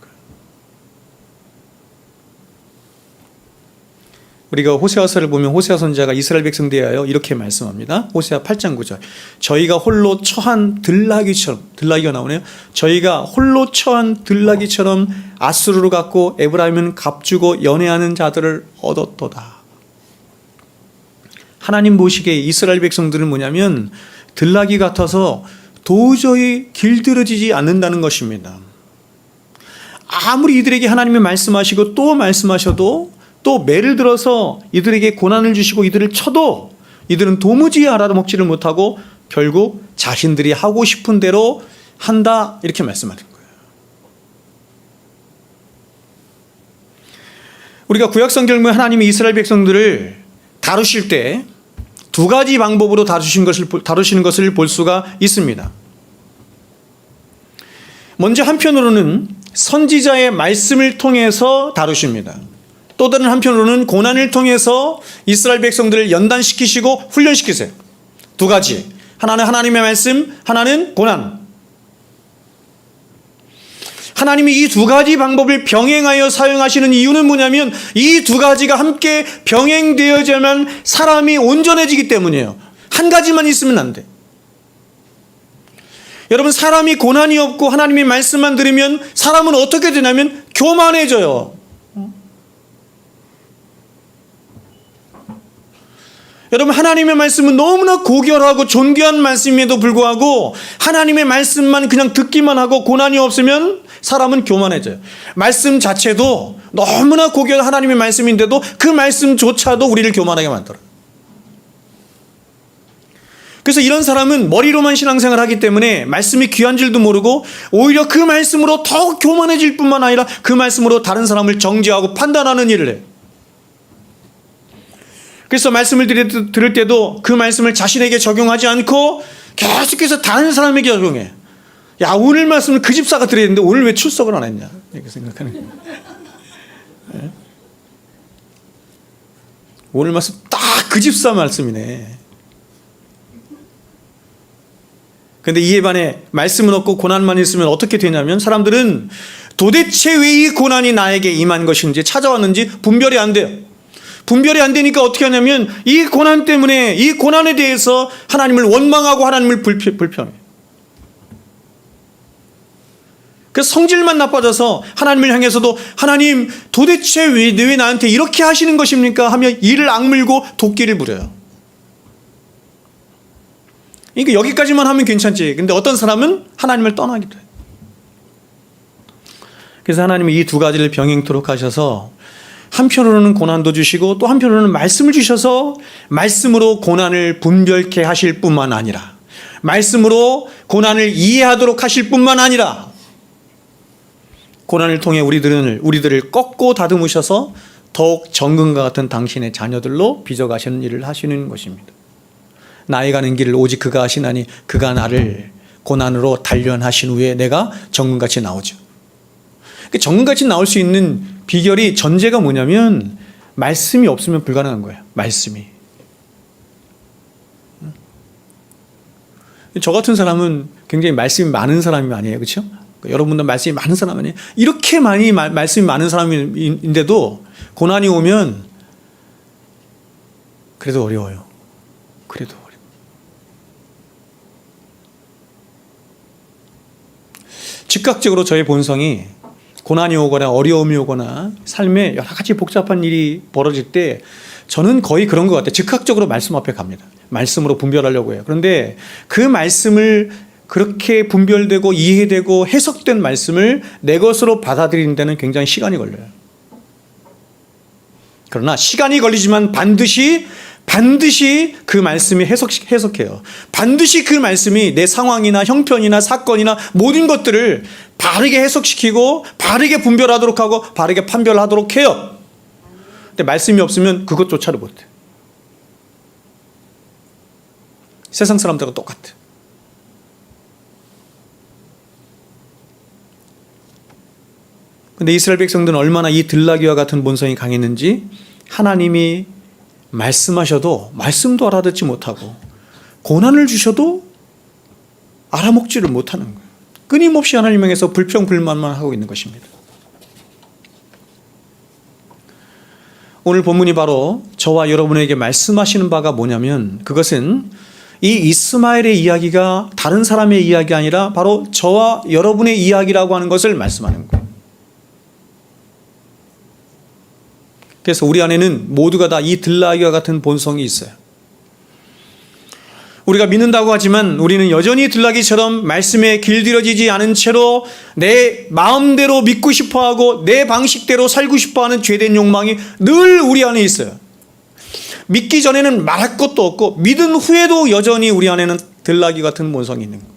우리가 호세아서를 보면 호세아 선지자가 이스라엘 백성 대하여 이렇게 말씀합니다. 호세아 8장 9절. 저희가 홀로 처한 들나귀처럼, 들나귀가 나오네요. 저희가 홀로 처한 들나귀처럼 아수르로 갔고 에브라임은 값주고 연애하는 자들을 얻었도다. 하나님 보시기에 이스라엘 백성들은 뭐냐면 들나귀 같아서 도저히 길들여지지 않는다는 것입니다. 아무리 이들에게 하나님이 말씀하시고 또 말씀하셔도 또 매를 들어서 이들에게 고난을 주시고 이들을 쳐도 이들은 도무지 알아먹지를 못하고 결국 자신들이 하고 싶은 대로 한다, 이렇게 말씀하는 거예요. 우리가 구약성경에 하나님이 이스라엘 백성들을 다루실 때 두 가지 방법으로 다루시는 것을 볼 수가 있습니다. 먼저 한편으로는 선지자의 말씀을 통해서 다루십니다. 또 다른 한편으로는 고난을 통해서 이스라엘 백성들을 연단시키시고 훈련시키세요. 두 가지. 하나는 하나님의 말씀, 하나는 고난. 하나님이 이 두 가지 방법을 병행하여 사용하시는 이유는 뭐냐면 이 두 가지가 함께 병행되어야만 사람이 온전해지기 때문이에요. 한 가지만 있으면 안 돼. 여러분, 사람이 고난이 없고 하나님의 말씀만 들으면 사람은 어떻게 되냐면 교만해져요. 여러분, 하나님의 말씀은 너무나 고결하고 존귀한 말씀임에도 불구하고 하나님의 말씀만 그냥 듣기만 하고 고난이 없으면 사람은 교만해져요. 말씀 자체도 너무나 고결한 하나님의 말씀인데도 그 말씀조차도 우리를 교만하게 만들어요. 그래서 이런 사람은 머리로만 신앙생활을 하기 때문에 말씀이 귀한 줄도 모르고 오히려 그 말씀으로 더욱 교만해질 뿐만 아니라 그 말씀으로 다른 사람을 정죄하고 판단하는 일을 해요. 그래서 말씀을 들을 때도 그 말씀을 자신에게 적용하지 않고 계속해서 다른 사람에게 적용해. 야, 오늘 말씀은 그 집사가 들어야 되는데 오늘 왜 출석을 안 했냐, 이렇게 생각하는 거예요. 네? 오늘 말씀 딱 그 집사 말씀이네. 근데 이에 반해 말씀은 없고 고난만 있으면 어떻게 되냐면 사람들은 도대체 왜 이 고난이 나에게 임한 것인지 찾아왔는지 분별이 안 돼요. 분별이 안 되니까 어떻게 하냐면 이 고난 때문에 이 고난에 대해서 하나님을 원망하고 하나님을 불평해. 그래서 성질만 나빠져서 하나님을 향해서도 하나님 도대체 왜 나한테 이렇게 하시는 것입니까? 하며 이를 악물고 도끼를 부려요. 그러니까 여기까지만 하면 괜찮지. 근데 어떤 사람은 하나님을 떠나기도 해요. 그래서 하나님이 이 두 가지를 병행토록 하셔서 한편으로는 고난도 주시고 또 한편으로는 말씀을 주셔서 말씀으로 고난을 분별케 하실 뿐만 아니라 말씀으로 고난을 이해하도록 하실 뿐만 아니라 고난을 통해 우리들을 꺾고 다듬으셔서 더욱 정금과 같은 당신의 자녀들로 빚어가시는 일을 하시는 것입니다. 나의 가는 길을 오직 그가 하시나니 그가 나를 고난으로 단련하신 후에 내가 정금같이 나오죠. 정금같이 나올 수 있는 비결이 전제가 뭐냐면 말씀이 없으면 불가능한 거예요. 말씀이. 저 같은 사람은 굉장히 말씀이 많은 사람이 아니에요. 그렇죠? 여러분도 말씀이 많은 사람 아니에요. 이렇게 많이 말씀이 많은 사람인데도 고난이 오면 그래도 어려워요. 그래도 어려워요. 즉각적으로 저의 본성이 고난이 오거나 어려움이 오거나 삶에 여러 가지 복잡한 일이 벌어질 때 저는 거의 그런 것 같아요. 즉각적으로 말씀 앞에 갑니다. 말씀으로 분별하려고 해요. 그런데 그 말씀을 그렇게 분별되고 이해되고 해석된 말씀을 내 것으로 받아들이는 데는 굉장히 시간이 걸려요. 그러나 시간이 걸리지만 반드시 그 말씀이 해석해요. 반드시 그 말씀이 내 상황이나 형편이나 사건이나 모든 것들을 바르게 해석시키고 바르게 분별하도록 하고 바르게 판별하도록 해요. 근데 말씀이 없으면 그것조차도 못해. 세상 사람들과 똑같아. 근데 이스라엘 백성들은 얼마나 이 들나귀와 같은 본성이 강했는지 하나님이 말씀하셔도 말씀도 알아듣지 못하고 고난을 주셔도 알아먹지를 못하는 거예요. 끊임없이 하나님 향해서 불평불만만 하고 있는 것입니다. 오늘 본문이 바로 저와 여러분에게 말씀하시는 바가 뭐냐면 그것은 이 이스마엘의 이야기가 다른 사람의 이야기 아니라 바로 저와 여러분의 이야기라고 하는 것을 말씀하는 거예요. 그래서 우리 안에는 모두가 다 이 들나귀와 같은 본성이 있어요. 우리가 믿는다고 하지만 우리는 여전히 들나귀처럼 말씀에 길들여지지 않은 채로 내 마음대로 믿고 싶어하고 내 방식대로 살고 싶어하는 죄된 욕망이 늘 우리 안에 있어요. 믿기 전에는 말할 것도 없고 믿은 후에도 여전히 우리 안에는 들나귀 같은 본성이 있는 거예요.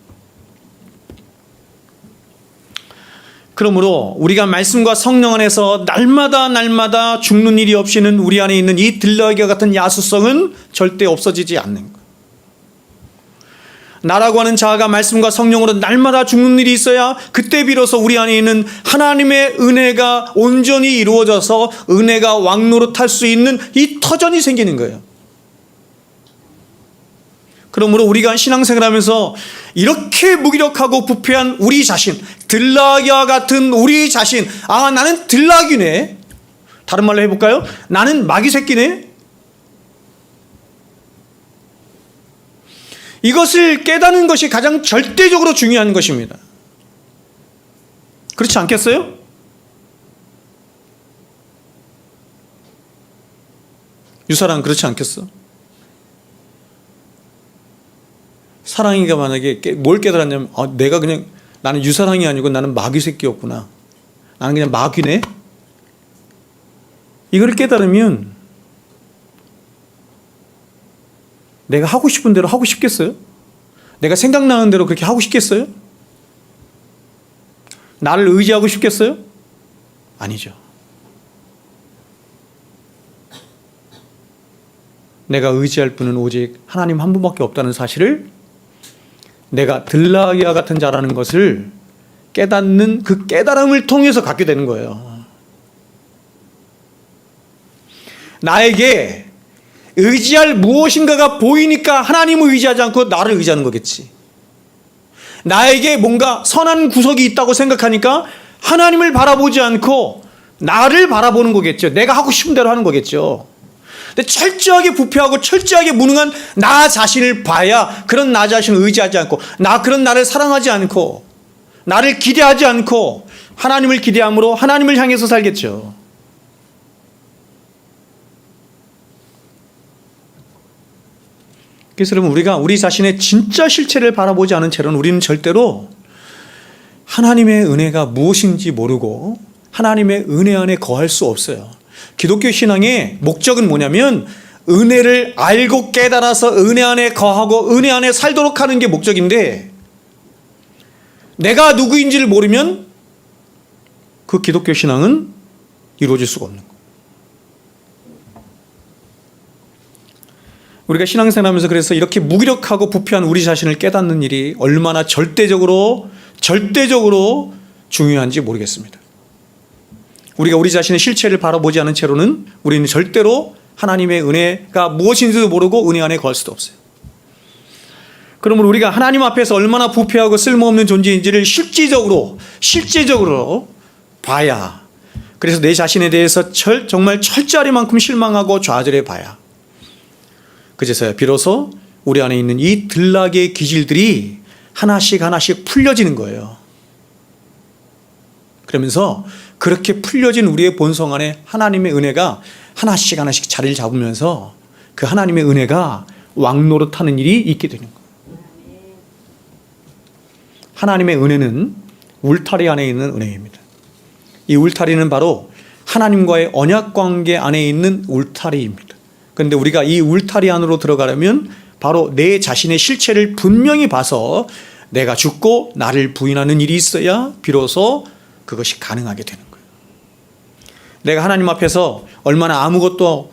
그러므로 우리가 말씀과 성령 안에서 날마다 죽는 일이 없이는 우리 안에 있는 이 들나귀와 같은 야수성은 절대 없어지지 않는 거예요. 나라고 하는 자아가 말씀과 성령으로 날마다 죽는 일이 있어야 그때 비로소 우리 안에 있는 하나님의 은혜가 온전히 이루어져서 은혜가 왕노릇할 수 있는 이 터전이 생기는 거예요. 그러므로 우리가 신앙생활하면서 이렇게 무기력하고 부패한 우리 자신, 들나귀와 같은 우리 자신, 아, 나는 들나귀네. 다른 말로 해볼까요? 나는 마귀 새끼네. 이것을 깨닫는 것이 가장 절대적으로 중요한 것입니다. 그렇지 않겠어요? 유사랑 그렇지 않겠어? 사랑이가 만약에 뭘 깨달았냐면, 내가 그냥, 나는 유사랑이 아니고 나는 마귀 새끼였구나. 나는 그냥 마귀네? 이걸 깨달으면 내가 하고 싶은 대로 하고 싶겠어요? 내가 생각나는 대로 그렇게 하고 싶겠어요? 나를 의지하고 싶겠어요? 아니죠. 내가 의지할 분은 오직 하나님 한 분밖에 없다는 사실을, 내가 들나귀와 같은 자라는 것을 깨닫는 그 깨달음을 통해서 갖게 되는 거예요. 나에게 의지할 무엇인가가 보이니까 하나님을 의지하지 않고 나를 의지하는 거겠지. 나에게 뭔가 선한 구석이 있다고 생각하니까 하나님을 바라보지 않고 나를 바라보는 거겠죠. 내가 하고 싶은 대로 하는 거겠죠. 근데 철저하게 부패하고 철저하게 무능한 나 자신을 봐야 그런 나 자신을 의지하지 않고, 그런 나를 사랑하지 않고, 나를 기대하지 않고 하나님을 기대함으로 하나님을 향해서 살겠죠. 그래서 여러분, 우리가 우리 자신의 진짜 실체를 바라보지 않은 채로는 우리는 절대로 하나님의 은혜가 무엇인지 모르고 하나님의 은혜 안에 거할 수 없어요. 기독교 신앙의 목적은 뭐냐면 은혜를 알고 깨달아서 은혜 안에 거하고 은혜 안에 살도록 하는 게 목적인데, 내가 누구인지를 모르면 그 기독교 신앙은 이루어질 수가 없는 거예요. 우리가 신앙생활하면서 그래서 이렇게 무기력하고 부패한 우리 자신을 깨닫는 일이 얼마나 절대적으로 중요한지 모르겠습니다. 우리가 우리 자신의 실체를 바라보지 않은 채로는 우리는 절대로 하나님의 은혜가 무엇인지도 모르고 은혜 안에 거할 수도 없어요. 그러므로 우리가 하나님 앞에서 얼마나 부패하고 쓸모없는 존재인지를 실제적으로 봐야, 그래서 내 자신에 대해서 정말 철저하리만큼 실망하고 좌절해 봐야, 그제서야 비로소 우리 안에 있는 이 들나귀의 기질들이 하나씩 풀려지는 거예요. 그러면서 그렇게 풀려진 우리의 본성 안에 하나님의 은혜가 하나씩 자리를 잡으면서 그 하나님의 은혜가 왕노릇하는 일이 있게 되는 거예요. 하나님의 은혜는 울타리 안에 있는 은혜입니다. 이 울타리는 바로 하나님과의 언약 관계 안에 있는 울타리입니다. 그런데 우리가 이 울타리 안으로 들어가려면 바로 내 자신의 실체를 분명히 봐서 내가 죽고 나를 부인하는 일이 있어야 비로소 그것이 가능하게 되는 거예요. 내가 하나님 앞에서 얼마나 아무것도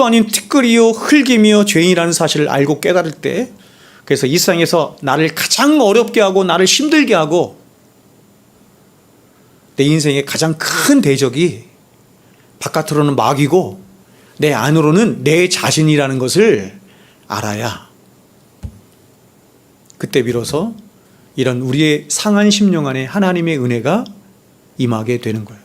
아닌 티끌이요 흙이며 죄인이라는 사실을 알고 깨달을 때, 그래서 이 세상에서 나를 가장 어렵게 하고 나를 힘들게 하고 내 인생의 가장 큰 대적이 바깥으로는 마귀고 내 안으로는 내 자신이라는 것을 알아야 그때 비로소 이런 우리의 상한 심령 안에 하나님의 은혜가 임하게 되는 거예요.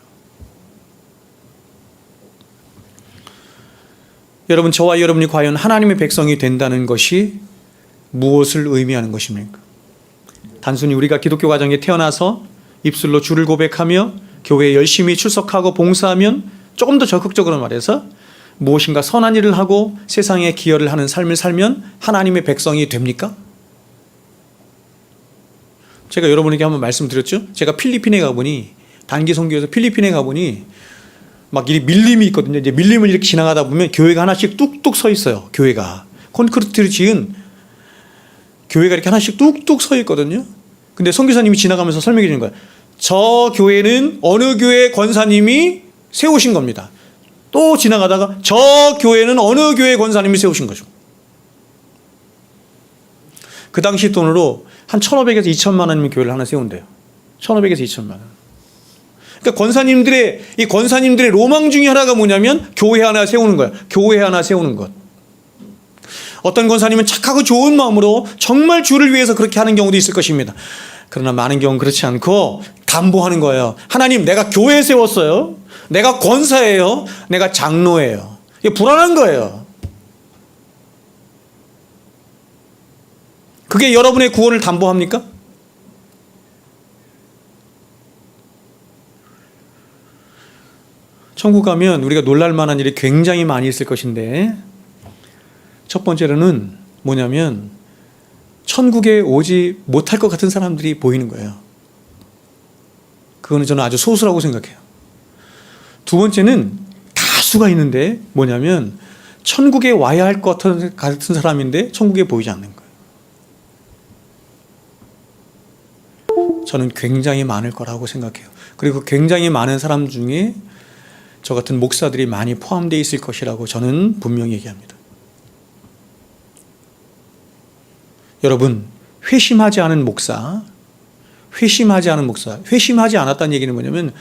여러분, 저와 여러분이 과연 하나님의 백성이 된다는 것이 무엇을 의미하는 것입니까? 단순히 우리가 기독교 가정에 태어나서 입술로 주를 고백하며 교회에 열심히 출석하고 봉사하면, 조금 더 적극적으로 말해서 무엇인가 선한 일을 하고 세상에 기여를 하는 삶을 살면 하나님의 백성이 됩니까? 제가 여러분에게 한번 말씀드렸죠? 제가 필리핀에 가보니, 단기 선교에서 필리핀에 가보니 막 이 밀림이 있거든요. 이제 밀림을 이렇게 지나가다 보면 교회가 하나씩 뚝뚝 서 있어요. 교회가 콘크리트로 지은 교회가 이렇게 하나씩 뚝뚝 서 있거든요. 근데 선교사님이 지나가면서 설명해 주는 거예요. 저 교회는 어느 교회 권사님이 세우신 겁니다. 또 지나가다가 저 교회는 어느 교회 권사님이 세우신 거죠. 그 당시 돈으로 한 1,500에서 2,000만 원이면 교회를 하나 세운대요. 1,500에서 2,000만 원. 그러니까 권사님들의 로망 중에 하나가 뭐냐면 교회 하나 세우는 거야. 교회 하나 세우는 것. 어떤 권사님은 착하고 좋은 마음으로 정말 주를 위해서 그렇게 하는 경우도 있을 것입니다. 그러나 많은 경우는 그렇지 않고 담보하는 거예요. 하나님, 내가 교회 세웠어요. 내가 권사예요. 내가 장로예요. 이게 불안한 거예요. 그게 여러분의 구원을 담보합니까? 천국 가면 우리가 놀랄 만한 일이 굉장히 많이 있을 것인데, 첫 번째로는 뭐냐면 천국에 오지 못할 것 같은 사람들이 보이는 거예요. 그거는 저는 아주 소수라고 생각해요. 두 번째는 다수가 있는데 뭐냐면 천국에 와야 할 것 같은 사람인데 천국에 보이지 않는 거예요. 저는 굉장히 많을 거라고 생각해요. 그리고 굉장히 많은 사람 중에 저 같은 목사들이 많이 포함되어 있을 것이라고 저는 분명히 얘기합니다. 여러분, 회심하지 않은 목사, 회심하지 않았다는 얘기는 뭐냐면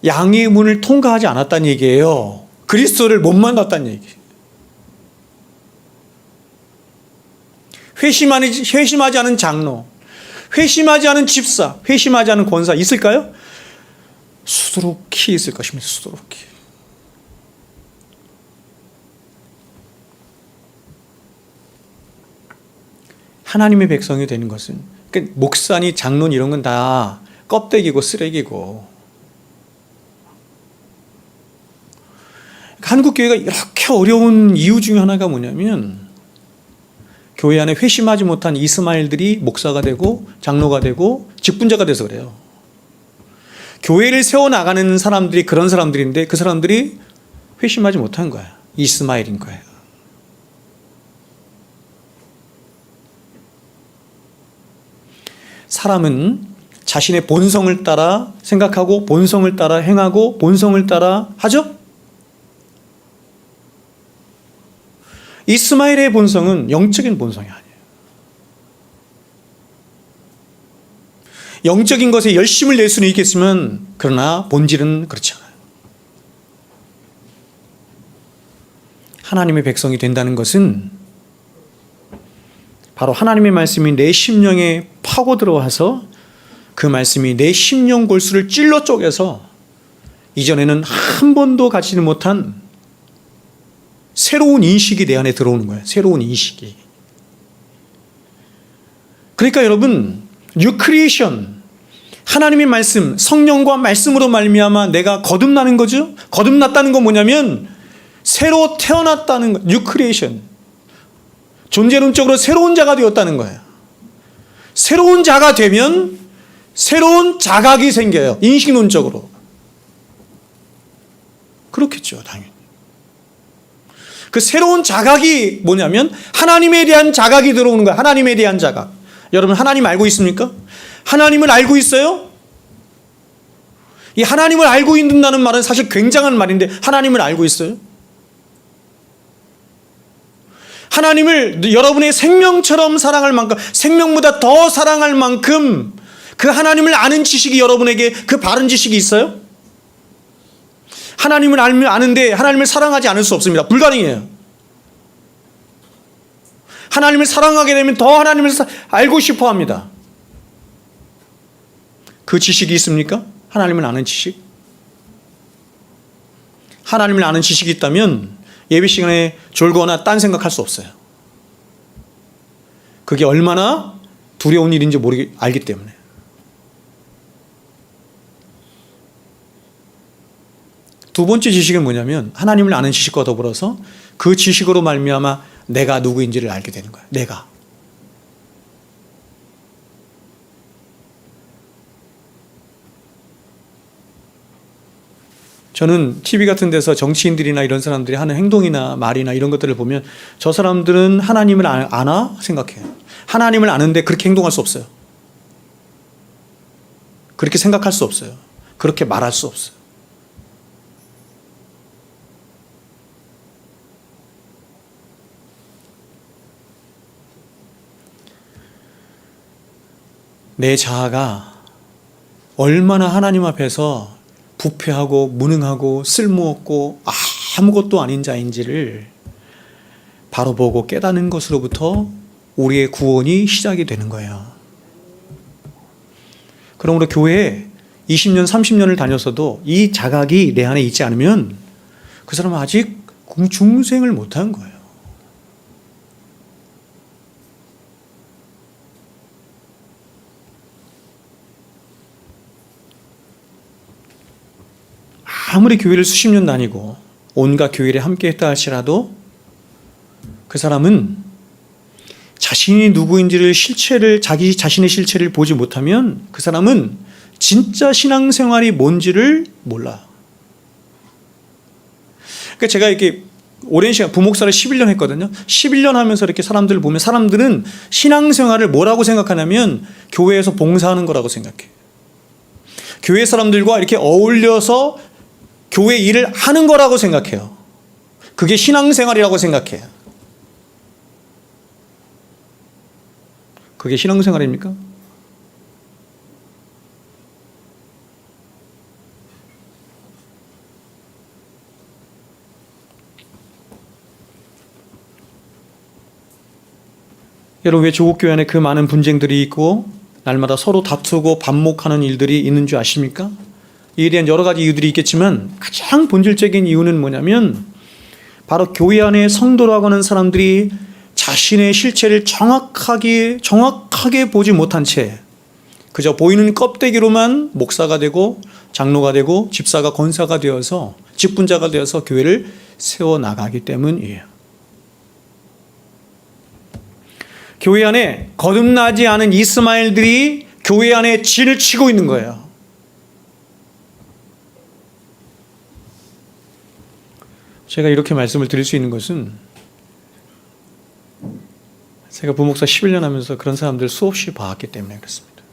양의 문을 통과하지 않았다는 얘기예요. 그리스도를 못 만났다는 얘기예요. 회심하지 않은 장로, 회심하지 않은 집사, 회심하지 않은 권사 있을까요? 수두룩히 있을 것입니다. 수두룩히. 하나님의 백성이 되는 것은, 그러니까 목사니 장로니 이런 건 다 껍데기고 쓰레기고, 한국 교회가 이렇게 어려운 이유 중에 하나가 뭐냐면 교회 안에 회심하지 못한 이스마엘들이 목사가 되고 장로가 되고 직분자가 돼서 그래요. 교회를 세워나가는 사람들이 그런 사람들인데 그 사람들이 회심하지 못한 거야. 이스마엘인 거예요. 사람은 자신의 본성을 따라 생각하고 본성을 따라 행하고 본성을 따라 하죠? 이스마엘의 본성은 영적인 본성이 아니에요. 영적인 것에 열심을 낼 수는 있겠지만 그러나 본질은 그렇지 않아요. 하나님의 백성이 된다는 것은 바로 하나님의 말씀이 내 심령에 파고 들어와서 그 말씀이 내 심령 골수를 찔러 쪼개서 이전에는 한 번도 가지지 못한 새로운 인식이 내 안에 들어오는 거예요. 새로운 인식이. 그러니까 여러분, New Creation, 하나님의 말씀, 성령과 말씀으로 말미암아 내가 거듭나는 거죠. 거듭났다는 건 뭐냐면 새로 태어났다는 거. New Creation. 존재론적으로 새로운 자가 되었다는 거예요. 새로운 자가 되면 새로운 자각이 생겨요. 인식론적으로. 그렇겠죠, 당연히. 그 새로운 자각이 뭐냐면 하나님에 대한 자각이 들어오는 거예요. 하나님에 대한 자각. 여러분, 하나님 알고 있습니까? 하나님을 알고 있어요? 이 하나님을 알고 있는다는 말은 사실 굉장한 말인데 하나님을 알고 있어요? 하나님을 여러분의 생명처럼 사랑할 만큼, 생명보다 더 사랑할 만큼 그 하나님을 아는 지식이 여러분에게 그 바른 지식이 있어요? 하나님을 아는데 하나님을 사랑하지 않을 수 없습니다. 불가능해요. 하나님을 사랑하게 되면 더 하나님을 알고 싶어 합니다. 그 지식이 있습니까? 하나님을 아는 지식? 하나님을 아는 지식이 있다면 예배 시간에 졸거나 딴 생각할 수 없어요. 그게 얼마나 두려운 일인지 알기 때문에. 두 번째 지식은 뭐냐면 하나님을 아는 지식과 더불어서 그 지식으로 말미암아 내가 누구인지를 알게 되는 거예요. 내가. 저는 TV 같은 데서 정치인들이나 이런 사람들이 하는 행동이나 말이나 이런 것들을 보면 저 사람들은 하나님을 아나? 생각해요. 하나님을 아는데 그렇게 행동할 수 없어요. 그렇게 생각할 수 없어요. 그렇게 말할 수 없어요. 내 자아가 얼마나 하나님 앞에서 부패하고 무능하고 쓸모없고 아무것도 아닌 자인지를 바로 보고 깨닫는 것으로부터 우리의 구원이 시작이 되는 거예요. 그러므로 교회에 20년, 30년을 다녔어도 이 자각이 내 안에 있지 않으면 그 사람은 아직 중생을 못한 거예요. 아무리 교회를 수십 년 다니고 온갖 교회를 함께 했다 할지라도 그 사람은 자신이 누구인지를 자기 자신의 실체를 보지 못하면 그 사람은 진짜 신앙생활이 뭔지를 몰라. 그러니까 제가 이렇게 오랜 시간 부목사를 11년 했거든요. 11년 하면서 이렇게 사람들을 보면 사람들은 신앙생활을 뭐라고 생각하냐면 교회에서 봉사하는 거라고 생각해. 교회 사람들과 이렇게 어울려서 교회 일을 하는 거라고 생각해요. 그게 신앙생활이라고 생각해요. 그게 신앙생활입니까? 여러분, 왜 조국교회 안에 그 많은 분쟁들이 있고 날마다 서로 다투고 반목하는 일들이 있는 줄 아십니까? 이에 대한 여러 가지 이유들이 있겠지만 가장 본질적인 이유는 뭐냐면 바로 교회 안에 성도라고 하는 사람들이 자신의 실체를 정확하게 보지 못한 채 그저 보이는 껍데기로만 목사가 되고 장로가 되고 집사가 권사가 되어서 직분자가 되어서 교회를 세워나가기 때문이에요. 교회 안에 거듭나지 않은 이스마엘들이 교회 안에 진을 치고 있는 거예요. 제가 이렇게 말씀을 드릴 수 있는 것은 제가 부목사 11년 하면서 그런 사람들 수없이 봐왔기 때문에 그렇습니다.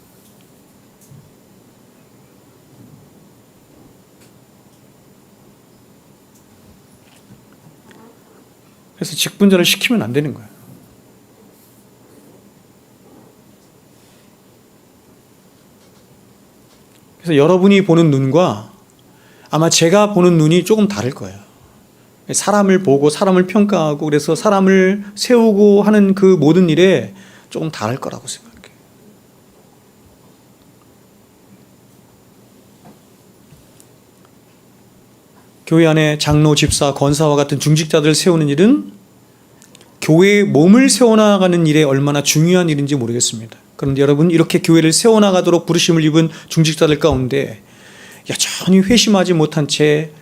그래서 직분자를 시키면 안 되는 거예요. 그래서 여러분이 보는 눈과 아마 제가 보는 눈이 조금 다를 거예요. 사람을 보고 사람을 평가하고 그래서 사람을 세우고 하는 그 모든 일에 조금 다를 거라고 생각해요. 교회 안에 장로, 집사, 권사와 같은 중직자들을 세우는 일은 교회의 몸을 세워나가는 일에 얼마나 중요한 일인지 모르겠습니다. 그런데 여러분, 이렇게 교회를 세워나가도록 부르심을 입은 중직자들 가운데 여전히 회심하지 못한 채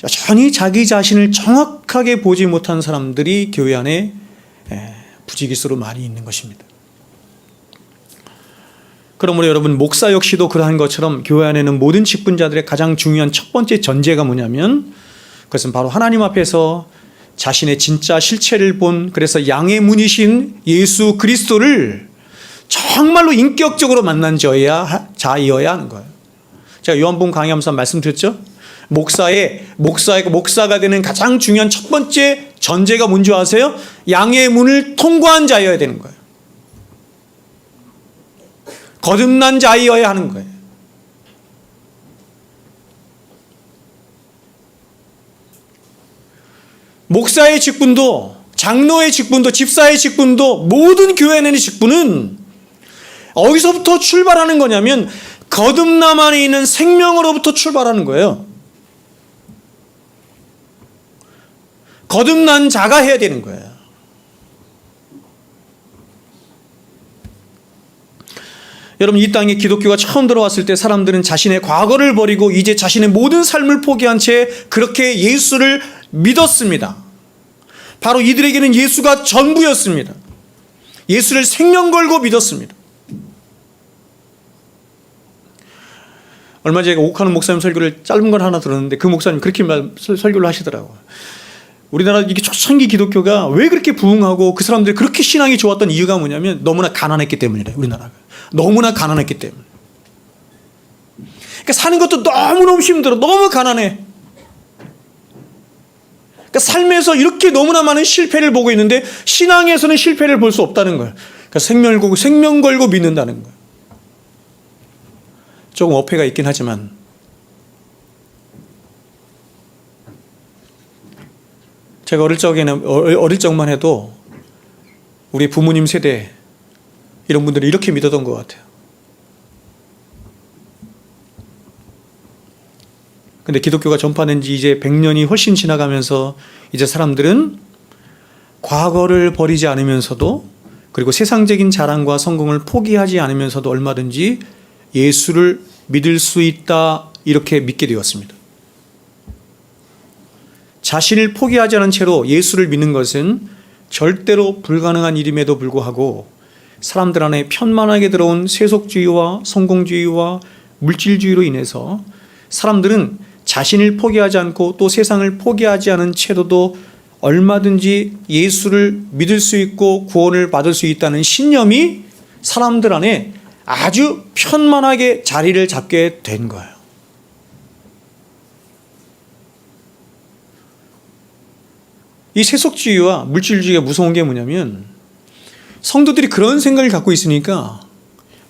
여전히 자기 자신을 정확하게 보지 못한 사람들이 교회 안에 부지기수로 많이 있는 것입니다. 그러므로 여러분, 목사 역시도 그러한 것처럼 교회 안에는 모든 직분자들의 가장 중요한 첫 번째 전제가 뭐냐면 그것은 바로 하나님 앞에서 자신의 진짜 실체를 본, 그래서 양의 문이신 예수 그리스도를 정말로 인격적으로 만난 자이어야 하는 거예요. 제가 요한복음 강의하면서 말씀드렸죠. 목사가 되는 가장 중요한 첫 번째 전제가 뭔지 아세요? 양의 문을 통과한 자여야 되는 거예요. 거듭난 자이어야 하는 거예요. 목사의 직분도, 장로의 직분도, 집사의 직분도, 모든 교회 내의 직분은 어디서부터 출발하는 거냐면 거듭남 안에 있는 생명으로부터 출발하는 거예요. 거듭난 자가 해야 되는 거예요. 여러분, 이 땅에 기독교가 처음 들어왔을 때 사람들은 자신의 과거를 버리고 이제 자신의 모든 삶을 포기한 채 그렇게 예수를 믿었습니다. 바로 이들에게는 예수가 전부였습니다. 예수를 생명 걸고 믿었습니다. 얼마 전에 옥하는 목사님 설교를 짧은 걸 하나 들었는데 그 목사님 그렇게 설교를 하시더라고요. 우리나라 이게 초창기 기독교가 왜 그렇게 부흥하고 그 사람들이 그렇게 신앙이 좋았던 이유가 뭐냐면 너무나 가난했기 때문이래. 우리나라가 너무나 가난했기 때문에. 그러니까 사는 것도 너무너무 힘들어. 너무 가난해. 그러니까 삶에서 이렇게 너무나 많은 실패를 보고 있는데 신앙에서는 실패를 볼 수 없다는 거예요. 그러니까 생명 걸고 믿는다는 거예요. 조금 어폐가 있긴 하지만 제가 어릴 적만 해도 우리 부모님 세대 이런 분들이 이렇게 믿었던 것 같아요. 근데 기독교가 전파된 지 이제 100년이 훨씬 지나가면서 이제 사람들은 과거를 버리지 않으면서도, 그리고 세상적인 자랑과 성공을 포기하지 않으면서도 얼마든지 예수를 믿을 수 있다, 이렇게 믿게 되었습니다. 자신을 포기하지 않은 채로 예수를 믿는 것은 절대로 불가능한 일임에도 불구하고 사람들 안에 편만하게 들어온 세속주의와 성공주의와 물질주의로 인해서 사람들은 자신을 포기하지 않고 또 세상을 포기하지 않은 채로도 얼마든지 예수를 믿을 수 있고 구원을 받을 수 있다는 신념이 사람들 안에 아주 편만하게 자리를 잡게 된 거예요. 이 세속주의와 물질주의가 무서운 게 뭐냐면, 성도들이 그런 생각을 갖고 있으니까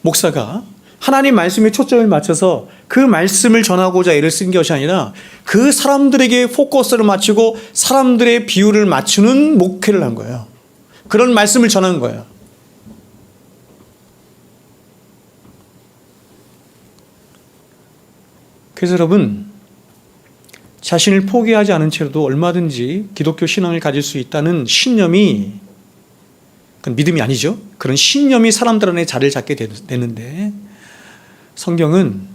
목사가 하나님 말씀에 초점을 맞춰서 그 말씀을 전하고자 애를 쓴 것이 아니라 그 사람들에게 포커스를 맞추고 사람들의 비율을 맞추는 목회를 한 거예요. 그런 말씀을 전한 거예요. 그래서 여러분, 자신을 포기하지 않은 채로도 얼마든지 기독교 신앙을 가질 수 있다는 신념이, 그건 믿음이 아니죠. 그런 신념이 사람들 안에 자리를 잡게 되는데, 성경은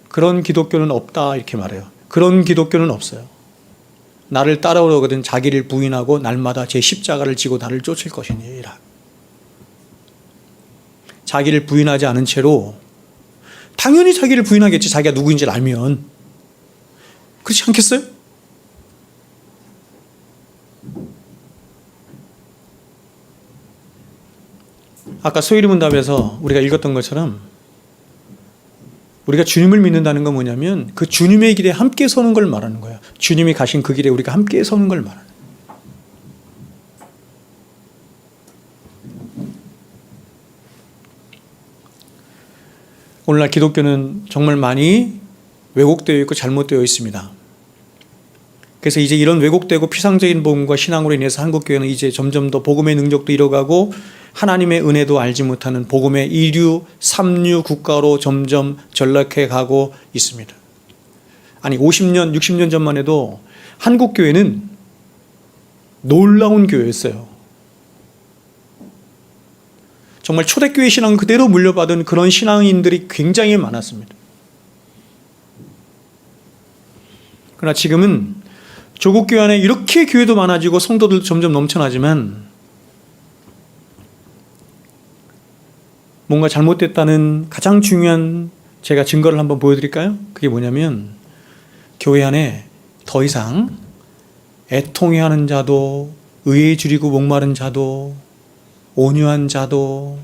그런 기독교는 없다 이렇게 말해요. 그런 기독교는 없어요. 나를 따라오려거든 자기를 부인하고 날마다 제 십자가를 지고 나를 쫓을 것이니라. 자기를 부인하지 않은 채로, 당연히 자기를 부인하겠지, 자기가 누구인지를 알면. 그렇지 않겠어요? 아까 소위리 문답에서 우리가 읽었던 것처럼 우리가 주님을 믿는다는 건 뭐냐면 그 주님의 길에 함께 서는 걸 말하는 거예요. 주님이 가신 그 길에 우리가 함께 서는 걸 말하는 거예요. 오늘날 기독교는 정말 많이 왜곡되어 있고 잘못되어 있습니다. 그래서 이제 이런 왜곡되고 피상적인 복음과 신앙으로 인해서 한국교회는 이제 점점 더 복음의 능력도 잃어가고 하나님의 은혜도 알지 못하는 복음의 2류, 3류 국가로 점점 전락해 가고 있습니다. 아니 50년, 60년 전만 해도 한국교회는 놀라운 교회였어요. 정말 초대교회 신앙 그대로 물려받은 그런 신앙인들이 굉장히 많았습니다. 그러나 지금은 조국 교회 안에 이렇게 교회도 많아지고 성도들도 점점 넘쳐나지만 뭔가 잘못됐다는 가장 중요한 제가 증거를 한번 보여드릴까요? 그게 뭐냐면 교회 안에 더 이상 애통해하는 자도, 의에 줄이고 목마른 자도, 온유한 자도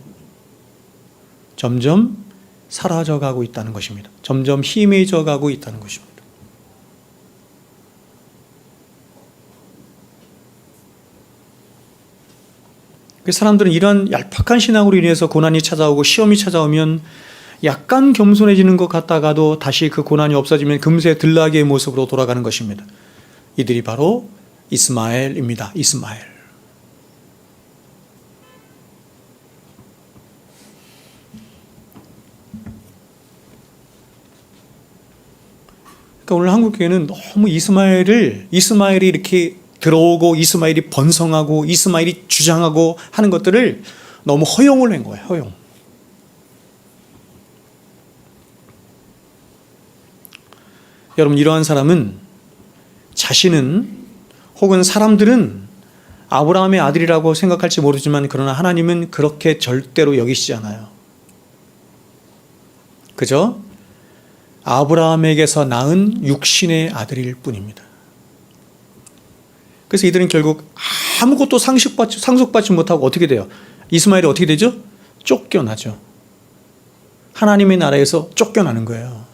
점점 사라져가고 있다는 것입니다. 점점 희미해져가고 있다는 것입니다. 사람들은 이러한 얄팍한 신앙으로 인해서 고난이 찾아오고 시험이 찾아오면 약간 겸손해지는 것 같다가도 다시 그 고난이 없어지면 금세 들나귀의 모습으로 돌아가는 것입니다. 이들이 바로 이스마엘입니다. 이스마엘. 그러니까 오늘 한국교회는 너무 이스마엘이 이렇게 들어오고 이스마엘이 번성하고 이스마엘이 주장하고 하는 것들을 너무 허용을 한 거예요. 허용. 여러분, 이러한 사람은 자신은 혹은 사람들은 아브라함의 아들이라고 생각할지 모르지만 그러나 하나님은 그렇게 절대로 여기시지 않아요. 그저 아브라함에게서 낳은 육신의 아들일 뿐입니다. 그래서 이들은 결국 아무것도 상속받지 못하고 어떻게 돼요? 이스마엘이 어떻게 되죠? 쫓겨나죠. 하나님의 나라에서 쫓겨나는 거예요.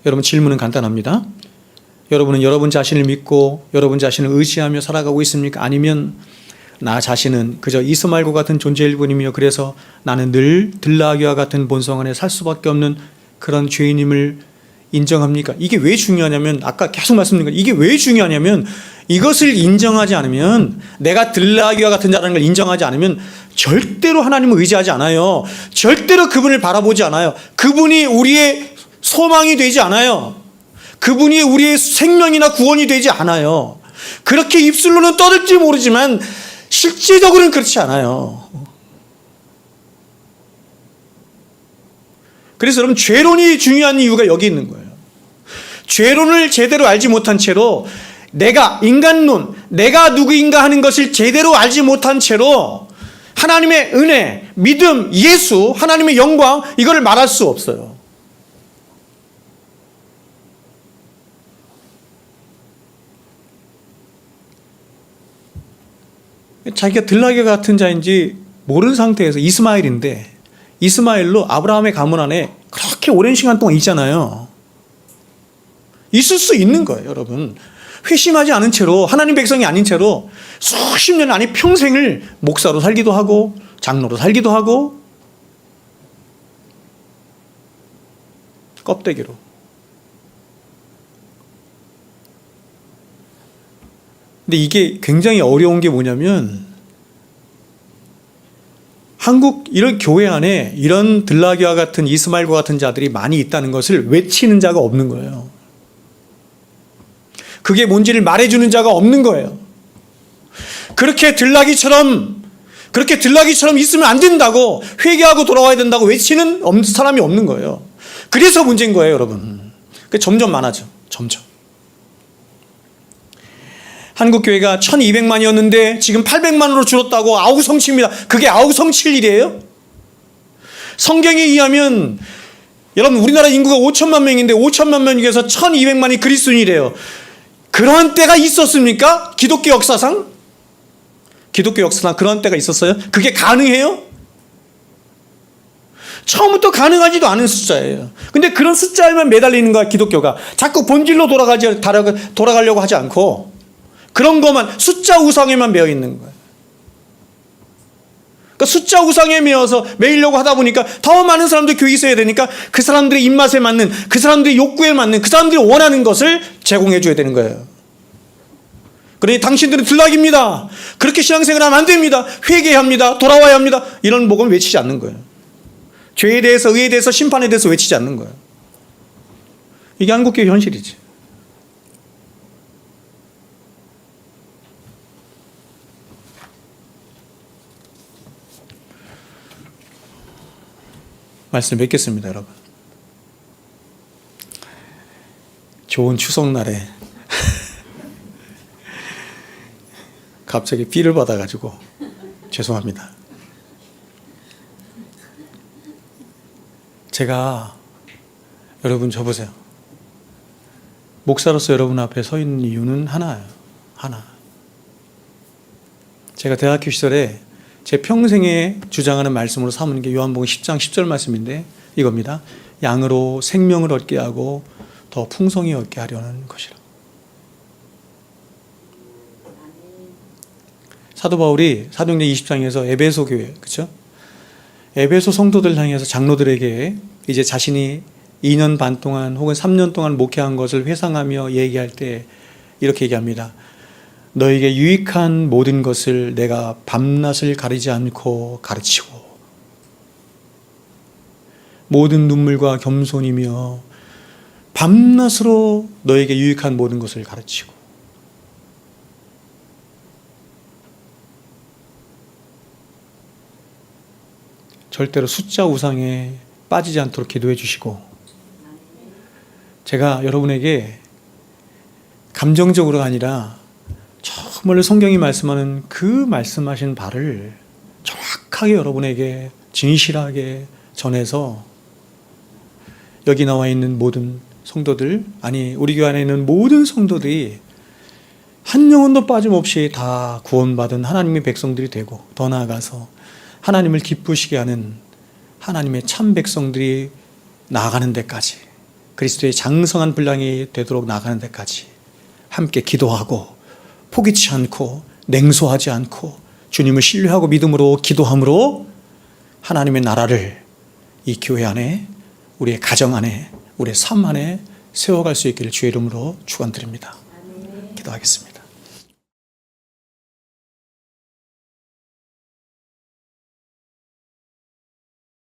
여러분, 질문은 간단합니다. 여러분은 여러분 자신을 믿고 여러분 자신을 의지하며 살아가고 있습니까? 아니면 나 자신은 그저 이스마엘과 같은 존재일 뿐이며 그래서 나는 늘 들나귀와 같은 본성 안에 살 수밖에 없는 그런 죄인임을 인정합니까? 이게 왜 중요하냐면, 아까 계속 말씀드린 거, 이게 왜 중요하냐면, 이것을 인정하지 않으면, 내가 들라기와 같은 자라는 걸 인정하지 않으면 절대로 하나님을 의지하지 않아요. 절대로 그분을 바라보지 않아요. 그분이 우리의 소망이 되지 않아요. 그분이 우리의 생명이나 구원이 되지 않아요. 그렇게 입술로는 떠들지 모르지만 실제적으로는 그렇지 않아요. 그래서 여러분, 죄론이 중요한 이유가 여기 있는 거예요. 죄론을 제대로 알지 못한 채로, 내가 인간론, 내가 누구인가 하는 것을 제대로 알지 못한 채로 하나님의 은혜, 믿음, 예수, 하나님의 영광, 이거를 말할 수 없어요. 자기가 들나귀 같은 자인지 모르는 상태에서, 이스마엘인데, 이스마엘로 아브라함의 가문 안에 그렇게 오랜 시간 동안 있잖아요. 있을 수 있는 거예요, 여러분. 회심하지 않은 채로, 하나님 백성이 아닌 채로 수십 년, 아니 평생을 목사로 살기도 하고 장로로 살기도 하고 껍데기로. 근데 이게 굉장히 어려운 게 뭐냐면, 한국 이런 교회 안에 이런 들라기와 같은, 이스마엘과 같은 자들이 많이 있다는 것을 외치는 자가 없는 거예요. 그게 뭔지를 말해주는 자가 없는 거예요. 그렇게 들라기처럼 있으면 안 된다고, 회개하고 돌아와야 된다고 외치는 사람이 없는 거예요. 그래서 문제인 거예요, 여러분. 점점 많아져. 점점. 한국 교회가 1200만이었는데 지금 800만으로 줄었다고 아우성치입니다. 그게 아우성칠 일이에요? 성경에 의하면, 여러분, 우리나라 인구가 5천만 명인데 5천만 명 중에서 1200만이 그리스도인이래요. 그런 때가 있었습니까? 기독교 역사상? 기독교 역사상 그런 때가 있었어요? 그게 가능해요? 처음부터 가능하지도 않은 숫자예요. 근데 그런 숫자에만 매달리는 거야, 기독교가. 자꾸 본질로 돌아가려고 하지 않고 그런 것만, 숫자 우상에만 매여 있는 거예요. 그러니까 숫자 우상에 매여서 매이려고 하다 보니까 더 많은 사람들이 교회에 있어야 되니까 그 사람들의 입맛에 맞는, 그 사람들의 욕구에 맞는, 그 사람들이 원하는 것을 제공해 줘야 되는 거예요. 그러니 당신들은 들락입니다. 그렇게 신앙생활하면 안 됩니다. 회개해야 합니다. 돌아와야 합니다. 이런 복음을 외치지 않는 거예요. 죄에 대해서, 의에 대해서, 심판에 대해서 외치지 않는 거예요. 이게 한국교회 현실이지. 말씀 뵙겠습니다, 여러분. 좋은 추석날에 갑자기 비를 받아가지고 죄송합니다. 제가, 여러분 저 보세요. 목사로서 여러분 앞에 서 있는 이유는 하나예요. 하나. 제가 대학교 시절에 제 평생에 주장하는 말씀으로 삼은 게 요한복음 10장 10절 말씀인데 이겁니다. 양으로 생명을 얻게 하고 더 풍성히 얻게 하려는 것이라. 사도 바울이 사도행전 20장에서 에베소 교회, 그렇죠? 에베소 성도들 향해서 장로들에게 이제 자신이 2년 반 동안 혹은 3년 동안 목회한 것을 회상하며 얘기할 때 이렇게 얘기합니다. 너에게 유익한 모든 것을 내가 밤낮을 가리지 않고 가르치고 모든 눈물과 겸손이며 밤낮으로 너에게 유익한 모든 것을 가르치고 절대로 숫자 우상에 빠지지 않도록 기도해 주시고, 제가 여러분에게 감정적으로가 아니라 정말로 성경이 말씀하는 그 말씀하신 바를 정확하게 여러분에게 진실하게 전해서 여기 나와 있는 모든 성도들, 아니 우리 교회 안에 있는 모든 성도들이 한 영혼도 빠짐없이 다 구원받은 하나님의 백성들이 되고, 더 나아가서 하나님을 기쁘시게 하는 하나님의 참 백성들이 나아가는 데까지, 그리스도의 장성한 분량이 되도록 나아가는 데까지 함께 기도하고 포기치 않고 냉소하지 않고 주님을 신뢰하고 믿음으로 기도함으로 하나님의 나라를 이 교회 안에, 우리의 가정 안에, 우리의 삶 안에 세워갈 수 있기를 주의 이름으로 축원드립니다. 기도하겠습니다.